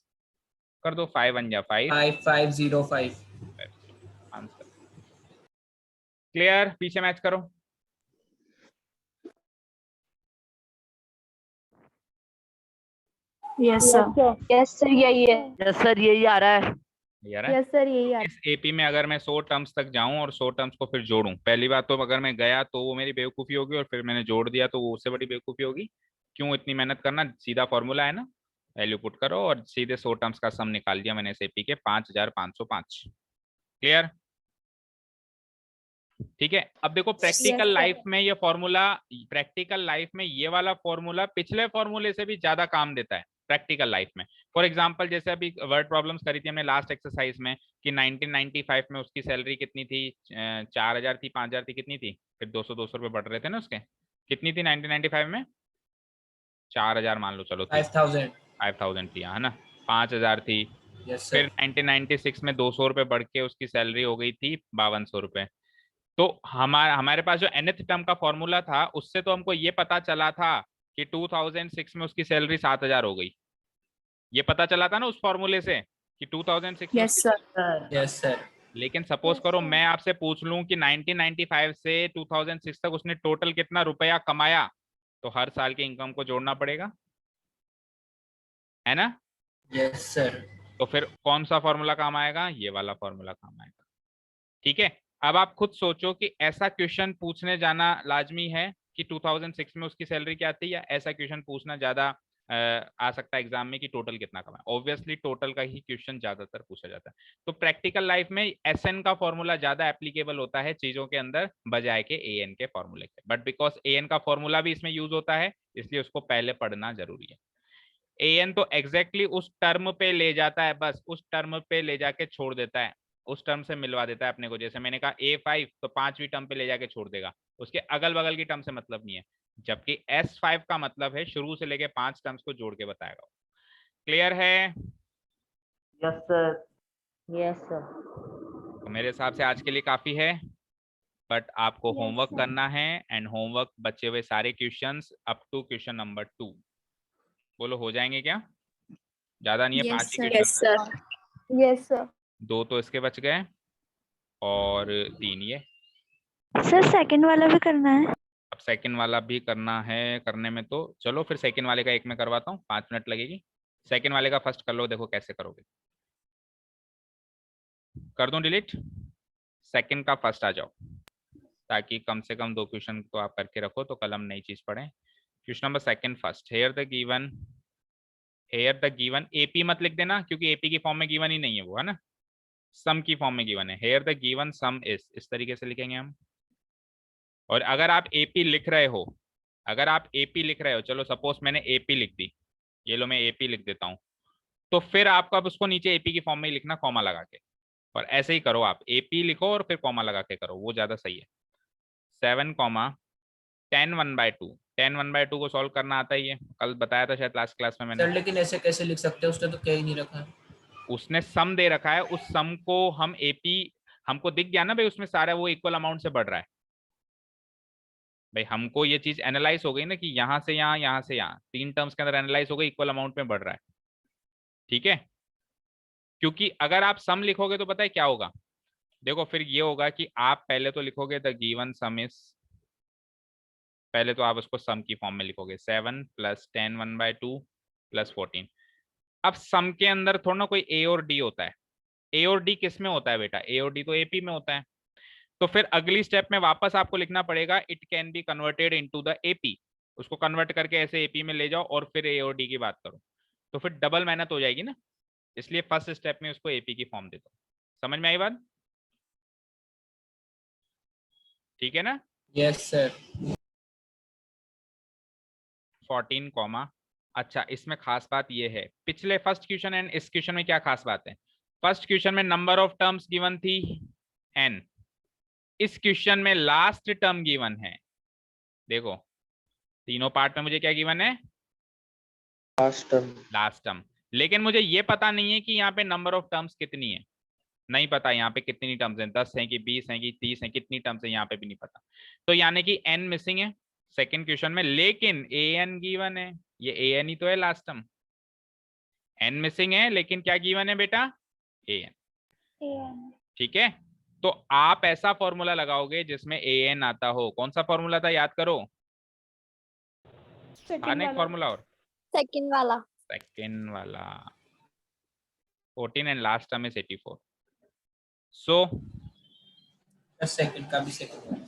कर दो, 5 1 जा 5, 5505। Answer clear. पीछे मैच करो। Yes, sir. यस सर यही है। यस सर यही आ रहा है। यार यस सर यही आ इस एपी में अगर मैं 100 टर्म्स तक जाऊं और 100 टर्म्स को फिर जोड़ूं, पहली बात तो अगर मैं गया तो वो मेरी बेवकूफ़ी होगी, और फिर मैंने जोड़ दिया तो वो उससे बड़ी बेवकूफ़ी होगी। क्यों इतनी मेहनत करना, सीधा फॉर्मूला है ना, वैल्यू पुट करो और सीधे 100 टर्म्स का सम निकाल दिया मैंने इस एपी के, 5505। क्लियर? ठीक है। अब देखो प्रैक्टिकल लाइफ में ये फॉर्मूला, प्रैक्टिकल लाइफ में ये वाला फॉर्मूला पिछले फॉर्मूले से भी ज्यादा काम देता है प्रैक्टिकल लाइफ में। फॉर एग्जांपल जैसे अभी वर्ड प्रॉब्लम्स करी थी हमने लास्ट एक्सरसाइज में कि 1995 में उसकी सैलरी कितनी थी, 4000 थी, 5000 थी, कितनी थी, फिर 200 रुपए बढ़ रहे थे ना उसके, कितनी थी 1995 में, 4000 मान लो, चलो 5000 थी, है ना, 5000 थी। फिर 1996 में 200 रुपए बढ़ के उसकी सैलरी हो गई थी 5200 रुपए। तो हमारे पास जो nth टर्म का फॉर्मूला था उससे तो हमको ये पता चला था कि 2006 में उसकी सैलरी 7000 हो गई, ये पता चला था ना उस फॉर्मूले से कि 2006 में Yes, sir. Yes sir. लेकिन सपोज करो मैं आपसे पूछ लूं कि 1995 से 2006 तक उसने टोटल कितना रुपया कमाया, तो हर साल के इनकम को जोड़ना पड़ेगा, है ना? Yes sir. तो फिर कौन सा फॉर्मूला काम आएगा, ये वाला फॉर्मूला काम आएगा। ठीक है, अब आप खुद सोचो कि ऐसा क्वेश्चन पूछने जाना लाजमी है कि 2006 में उसकी सैलरी क्या थी, या ऐसा क्वेश्चन पूछना ज्यादा आ सकता है एग्जाम में कि टोटल कितना कमाया। ऑब्वियसली टोटल का ही क्वेश्चन ज्यादातर पूछा जाता है। तो प्रैक्टिकल लाइफ में एसएन का फॉर्मूला ज्यादा एप्लीकेबल होता है चीजों के अंदर बजाय के एएन के फॉर्मूले के, बट बिकॉज एएन का फॉर्मूला भी इसमें यूज होता है इसलिए उसको पहले पढ़ना जरूरी है। एएन तो एग्जैक्टली उस टर्म पे ले जाता है, बस उस टर्म पे ले जाके छोड़ देता है, उस टर्म से मिलवा देता है अपने को। जैसे मैंने कहा A5 तो 5वीं टर्म पे ले जाके छोड़ देगा, उसके अगल बगल की टर्म से मतलब नहीं है। जबकि S5 का मतलब है शुरू से लेके 5 टर्म्स को जोड़ के बताएगा। क्लियर है? Yes sir. Yes sir. तो मेरे हिसाब से आज के लिए काफी है, बट आपको होमवर्क करना है, एंड होमवर्क बचे हुए सारे questions up to question number 2। बोलो हो जाएंगे क्या? ज्यादा नहीं है, 5 ही Yes, question, sir. Yes sir. 2 तो इसके बच गए और 3 ये। सर सेकंड वाला भी करना है। अब सेकंड वाला भी करना है, करने में तो चलो फिर सेकंड वाले का एक में करवाता हूँ, 5 मिनट लगेगी। सेकंड वाले का फर्स्ट कर लो, देखो कैसे करोगे। कर दूं डिलीट, सेकंड का फर्स्ट आ जाओ, ताकि कम से कम 2 क्वेश्चन तो आप करके रखो, तो कल हम नई चीज पढ़ें। Question number second first, here the given AP मत लिख देना क्योंकि एपी की फॉर्म में गिवन ही नहीं है वो, है ना, सम की फॉर्म में गिवन है। हेयर द गिवन सम इस तरीके से लिखेंगे हम। और अगर आप एपी लिख रहे हो, अगर आप एपी लिख रहे हो, चलो सपोज मैंने एपी लिख दी, ये लो मैं एपी लिख देता हूँ, तो फिर आपको अब उसको नीचे एपी की फॉर्म में ही लिखना कॉमा लगा के, और ऐसे ही करो आप, एपी लिखो और फिर कॉमा लगा के करो, वो ज्यादा सही है। 7, 10 1/2, 10 1/2 को सॉल्व करना आता ही है, कल बताया था शायद लास्ट क्लास में मैंने। सर लेकिन ऐसे कैसे लिख सकते हैं, उसने तो क्या ही नहीं रखा है। उसने सम दे रखा है, उस सम को हम एपी, हमको दिख गया ना भाई उसमें सारा वो इक्वल अमाउंट से बढ़ रहा है। भाई हमको ये चीज एनालाइज हो गई ना कि यहाँ से यहाँ, यहाँ से यहाँ, 3 टर्म्स के अंदर एनालाइज हो गई, इक्वल अमाउंट में बढ़ रहा है। ठीक है, क्योंकि अगर आप सम लिखोगे तो पता है क्या होगा, देखो फिर ये होगा कि आप पहले तो लिखोगे द गिवन सम इज, पहले तो आप उसको सम की फॉर्म में लिखोगे 7 + 10 1/2 + 14। अब सम के अंदर थोड़ा ना कोई ए और डी होता है, ए और डी किस में होता है बेटा, ए और डी तो एपी में होता है। तो फिर अगली स्टेप में वापस आपको लिखना पड़ेगा it can be converted into the AP, उसको कन्वर्ट करके ऐसे एपी में ले जाओ और फिर ए और डी की बात करो, तो फिर डबल मेहनत हो जाएगी ना, इसलिए फर्स्ट स्टेप में उसको एपी की फॉर्म दे दो। समझ में आई बात? ठीक है ना? Yes sir. 14, अच्छा इसमें खास बात ये है, पिछले फर्स्ट क्वेश्चन एंड इस क्वेश्चन में क्या खास बात है, फर्स्ट क्वेश्चन में नंबर ऑफ टर्म्स गिवन थी n, इस क्वेश्चन में लास्ट टर्म गिवन है, देखो तीनों पार्ट में मुझे क्या गिवन है, लास्ट टर्म। लेकिन मुझे ये पता नहीं है कि यहाँ पे नंबर ऑफ टर्म्स कितनी है, नहीं पता यहाँ पे कितनी टर्म्स हैं, 10 हैं कि 20 हैं कि 30 हैं, कितनी टर्म्स है यहाँ पे भी नहीं पता। तो यानी कि n मिसिंग है सेकंड क्वेश्चन में, लेकिन an गिवन है, ये an ही तो है लास्ट टर्म। n मिसिंग है लेकिन क्या गिवन है बेटा, an। ठीक है, तो आप ऐसा फॉर्मूला लगाओगे जिसमें an आता हो। कौन सा फॉर्मूला था याद करो, फॉर्मूला और सेकंड वाला। सेकंड वाला 14 and last term is 84। So second का भी सेकंड,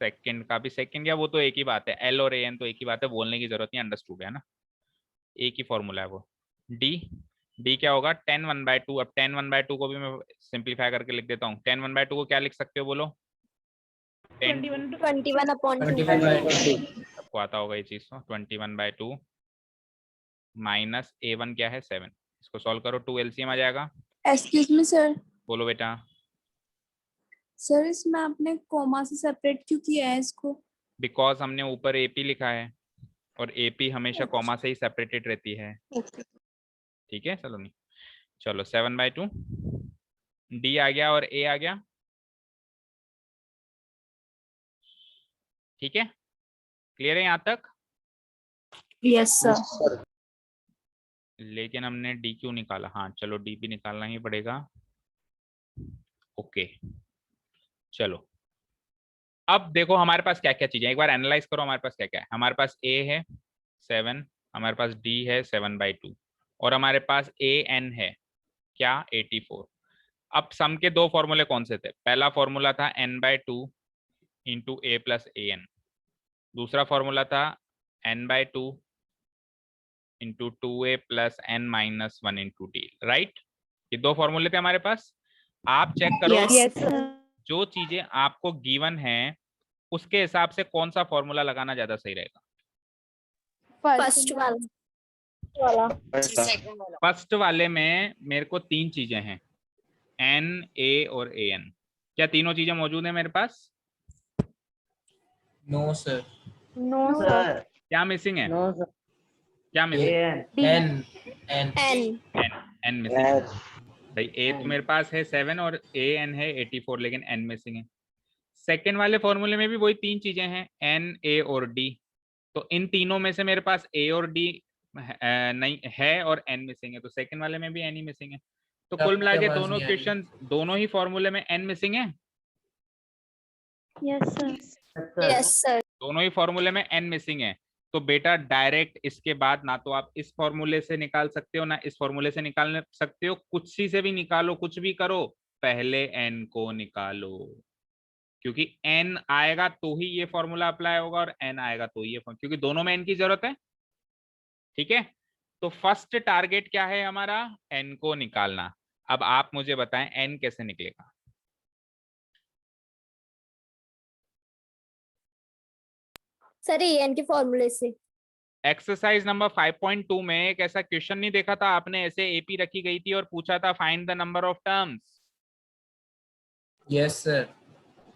सेकंड का भी सेकंड, या वो तो एक ही बात है, एल और an तो एक ही बात है, बोलने की जरूरत नहीं, अंडरस्टूड है ना, एक ही फॉर्मूला है वो। डी क्या होगा, 10 1/2। अब 10 1/2 को भी मैं सिंपलीफाई करके लिख देता हूँ। 10 1/2 को क्या लिख सकते हो बोलो, 21/2। सबको आता होगा ये चीज, तो 21/2 माइनस a1 क्या है 7, इसको सॉल्व करो, 2 LCM आ जाएगा। एक्सक्यूज मी सर, बोलो बेटा। सर इसमें आपने कॉमा से सेपरेट क्यों किया है इसको? बिकॉज हमने ऊपर AP लिखा है और AP हमेशा कॉमा से ही सेपरेटेड रहती है। ठीक है, चलो नहीं, चलो 7/2 D आ गया और A आ गया। ठीक है, क्लियर है यहाँ तक? Yes sir. लेकिन हमने D क्यों निकाला, हाँ चलो D भी निकालना ही पड़ेगा। ओके चलो, अब देखो हमारे पास क्या क्या चीजें, एक बार एनालाइज करो हमारे पास क्या क्या है। हमारे पास A है 7, हमारे पास D है 7/2 और हमारे पास AN है क्या 84। अब सम के दो फॉर्मूले कौन से थे, पहला फॉर्मूला था n/2 into A plus AN, दूसरा फॉर्मूला था n/2 into 2A plus n minus 1 into D, right. ये दो फॉर्मूले थे हमारे पास। आप चेक करो यस सर। जो चीजें आपको गिवन है उसके हिसाब से कौन सा फॉर्मूला लगाना ज्यादा सही रहेगा। फर्स्ट वाला। फर्स्ट वाले में मेरे को तीन चीजें हैं, N A और AN। क्या तीनों चीजें मौजूद है मेरे पास? No sir, no sir. क्या मिसिंग है, नो सर, क्या missing? N n n missing है भाई। A तो मेरे पास है 7 और AN है 84, लेकिन n मिसिंग है। सेकंड वाले फॉर्मूले में भी वही तीन चीजें हैं, N A और D। तो इन तीनों में से मेरे पास A और D नहीं है और n मिसिंग है, तो सेकंड वाले में भी n ही मिसिंग है। तो कुल मिला के दोनों क्वेश्चन, दोनों ही फॉर्मूले में n मिसिंग है। Yes sir. Yes sir. दोनों ही फॉर्मूले में n मिसिंग है। तो बेटा डायरेक्ट इसके बाद ना तो आप इस फॉर्मूले से निकाल सकते हो ना इस फॉर्मूले से निकाल सकते हो, कुछ सी से भी निकालो, कुछ भी करो, पहले n को निकालो, क्योंकि n आएगा तो ही ये फॉर्मूला अप्लाई होगा और n आएगा तो ये, क्योंकि दोनों में n की जरूरत है। ठीक है, तो फर्स्ट टारगेट क्या है हमारा, n को निकालना। अब आप मुझे बताएं n कैसे निकलेगा। सर एन के फॉर्मूले से। एक्सरसाइज नंबर 5.2 में एक ऐसा क्वेश्चन नहीं देखा था आपने, ऐसे AP रखी गई थी और पूछा था find the number of terms. Yes sir,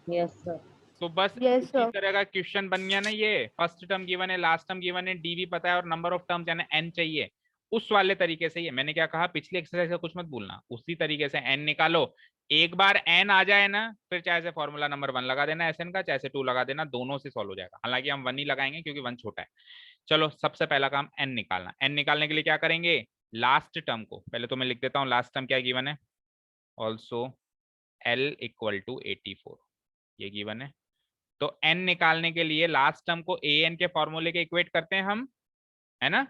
yes sir, तो बस Yes, इसी sir. तरह का क्वेश्चन बन गया ना ये, फर्स्ट टर्म गिवन है, लास्ट टर्म गिवन है, D भी पता है और नंबर ऑफ टर्म्स यानी n चाहिए। उस वाले तरीके से ये मैंने क्या कहा, पिछली एक्सरसाइज का कुछ मत भूलना, उसी तरीके से n निकालो। एक बार n आ जाए ना, फिर चाहे से फॉर्मूला नंबर 1 लगा देना SN का, चाहे से 2 लगा देना, दोनों से सॉल्व हो जाएगा। हालांकि हम 1 ही लगाएंगे क्योंकि 1 छोटा है। चलो सबसे पहला काम n निकालना। n निकालने के लिए क्या करेंगे, लास्ट टर्म को पहले तो मैं लिख देता हूँ, लास्ट टर्म क्या गिवन है, ऑल्सो L इक्वल टू 84, ये गिवन है। तो n निकालने के लिए लास्ट टर्म को an के फॉर्मूले के इक्वेट करते हैं हम, है ना।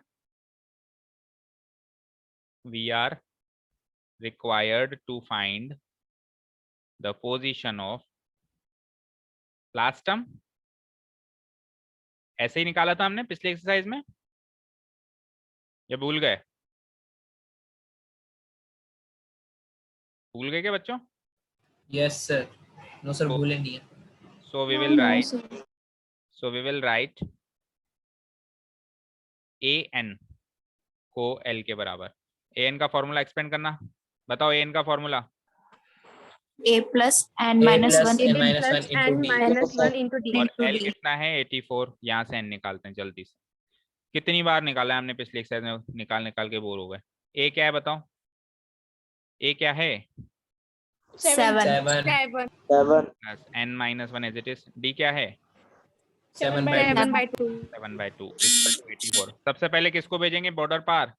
We are required to find the position of last term, ऐसे ही निकाला था हमने पिछली एक्सरसाइज में, या भूल गए? भूल गए क्या बच्चों? यस सर, नो सर भूले नहीं है। So we will write an को l के बराबर। an का फॉर्मूला एक्सपेंड करना, बताओ an का formula. A plus n A minus plus 1 n minus 1 into D. into D. और into L D. कितना है 84, यहाँ से n निकालते हैं जल्दी से। कितनी बार निकाला है हमने पिछले एक्सरसाइज में, निकाल निकाल के बोर हो गए। A क्या है बताओ, A क्या है? 7 7 plus n minus 1 as it is। D क्या है? 7/2 7/2 इक्वल टू 84। सबसे पहले किसको भेजेंगे बॉर्डर पार?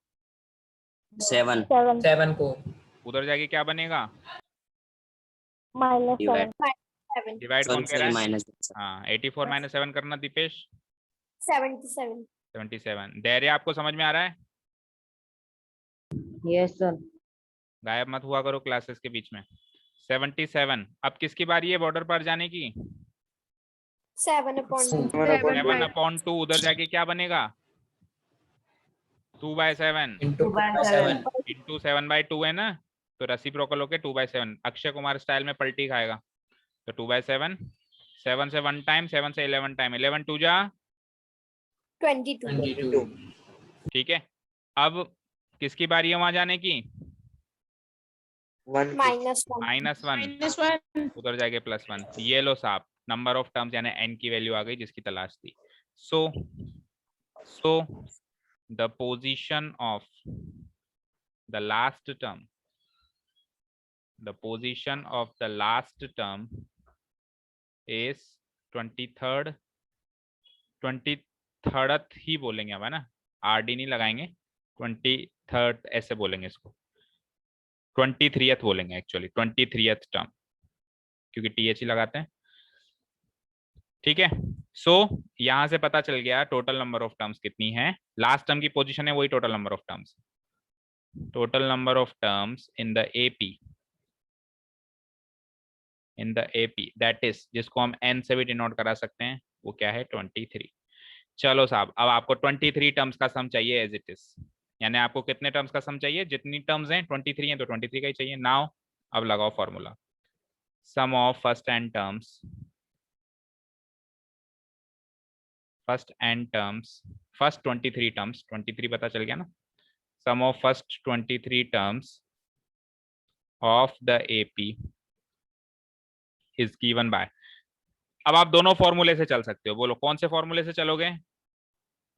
7 7 को उधर जाके क्या बनेगा? डिवाइड डिवाइड कौन कह रहा है? माइनस हाँ 84 माइनस 7 करना दीपेश। 77 77। धैर्य आपको समझ में आ रहा है? Yes sir. गायब मत हुआ करो क्लासेस के बीच में। 77। अब किसकी बारी है बॉर्डर पर जाने की? 7/2। उधर जाके क्या बनेगा? 2/7 into 7 इंटू 7/2 है ना, तो रेसिप्रोकल होके 2/7। अक्षय कुमार स्टाइल में पलटी खाएगा। तो 2/7, 7 से 1 टाइम, 7 से 11 टाइम, 11 2 जा 22 ठीक है। अब किसकी बारी है वहां जाने की? -1। उधर जाके +1। ये लो साहब, नंबर ऑफ टर्म्स यानी n की वैल्यू आ गई जिसकी तलाश थी। So the position of the last term, the position of the last term is 23rd ही बोलेंगे अब, है ना, RD नहीं लगाएंगे, 23rd ऐसे बोलेंगे इसको, 23th बोलेंगे एक्चुअली, 23th टर्म, क्योंकि TH ही लगाते हैं। ठीक है। सो यहां से पता चल गया टोटल नंबर ऑफ टर्म्स कितनी है। लास्ट टर्म की पोजीशन है वही total number of terms. Total number of terms in the AP that is, जिसको हम n से भी डिनोट करा सकते हैं, वो क्या है? 23। चलो साहब, अब आपको 23 टर्म्स का सम चाहिए एज इट इज, यानी आपको कितने टर्म्स का सम चाहिए? जितनी टर्म्स हैं 23 हैं तो 23 का ही चाहिए। नाउ अब लगाओ formula, sum of first n terms, first 23 terms, 23 पता चल गया ना, sum of first 23 terms of the AP is given by. अब आप दोनों फॉर्मूले से चल सकते हो, बोलो कौन से फॉर्मूले से चलोगे?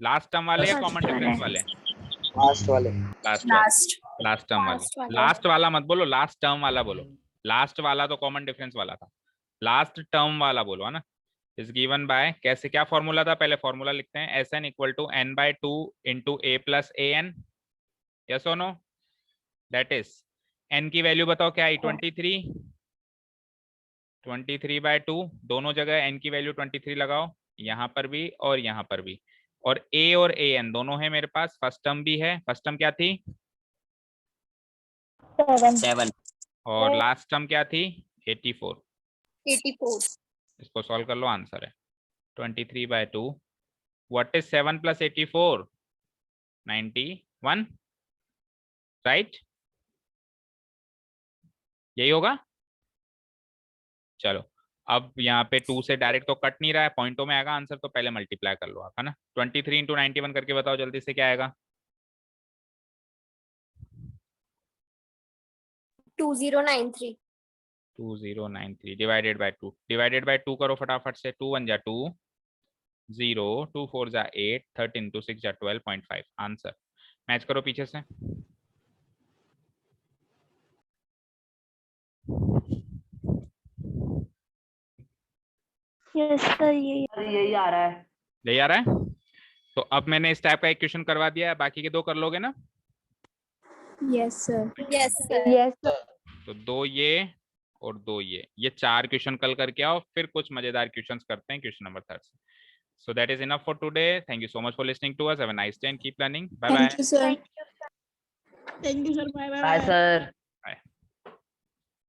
लास्ट टर्म वाले या कॉमन डिफरेंस वाले? लास्ट वाले। लास्ट टर्म वाले। लास्ट वाला मत बोलो, लास्ट टर्म वाला बोलो। लास्ट वाला तो कॉमन डिफरेंस वाला था, लास्ट टर्म वाला बोलो, है ना। इज गिवन बाय, कैसे, क्या फॉर्मूला था? पहले फॉर्मूला लिखते हैं, SN equal to n/2 into A plus AN। Yes और नो? दैट इज n की वैल्यू बताओ क्या आई? 23। 23/2, दोनों जगह n की वैल्यू 23 लगाओ, यहाँ पर भी और यहाँ पर भी। और A और AN दोनों है मेरे पास, फर्स्ट टर्म भी है। फर्स्ट टर्म क्या थी? 7 और लास्ट टर्म क्या थी? 84। इसको सॉल्व कर लो, आंसर है 23/2। What is 7 + 84? 91, राइट? यही होगा। चलो, अब यहाँ पे 2 से डायरेक्ट तो कट नहीं रहा है, पॉइंटों में आएगा आंसर, तो पहले मल्टीप्लाई कर लो आप, है ना। 23 इंटू 91 करके बताओ जल्दी से क्या आएगा? 2093 2093 डिवाइडेड बाय 2। डिवाइडेड बाय 2 करो फटाफट से। 2 1 जा 2, 0, 2 4 जा 8, 13 2 6 जा 12.5। आंसर मैच करो पीछे से। यस सर, यही आ रहा है। ले आ रहा है? तो अब मैंने इस टाइप का एक क्वेश्चन करवा दिया है, बाकी के 2 कर लोगे ना? yes sir तो 2 ये और 2 ये 4 क्वेश्चन कल करके आओ, फिर कुछ मजेदार क्वेश्चंस करते हैं क्वेश्चन नंबर 3 से। So that is enough for today. Thank you so much for listening to us. Have a nice day and keep learning. Bye bye. thank you sir bye sir.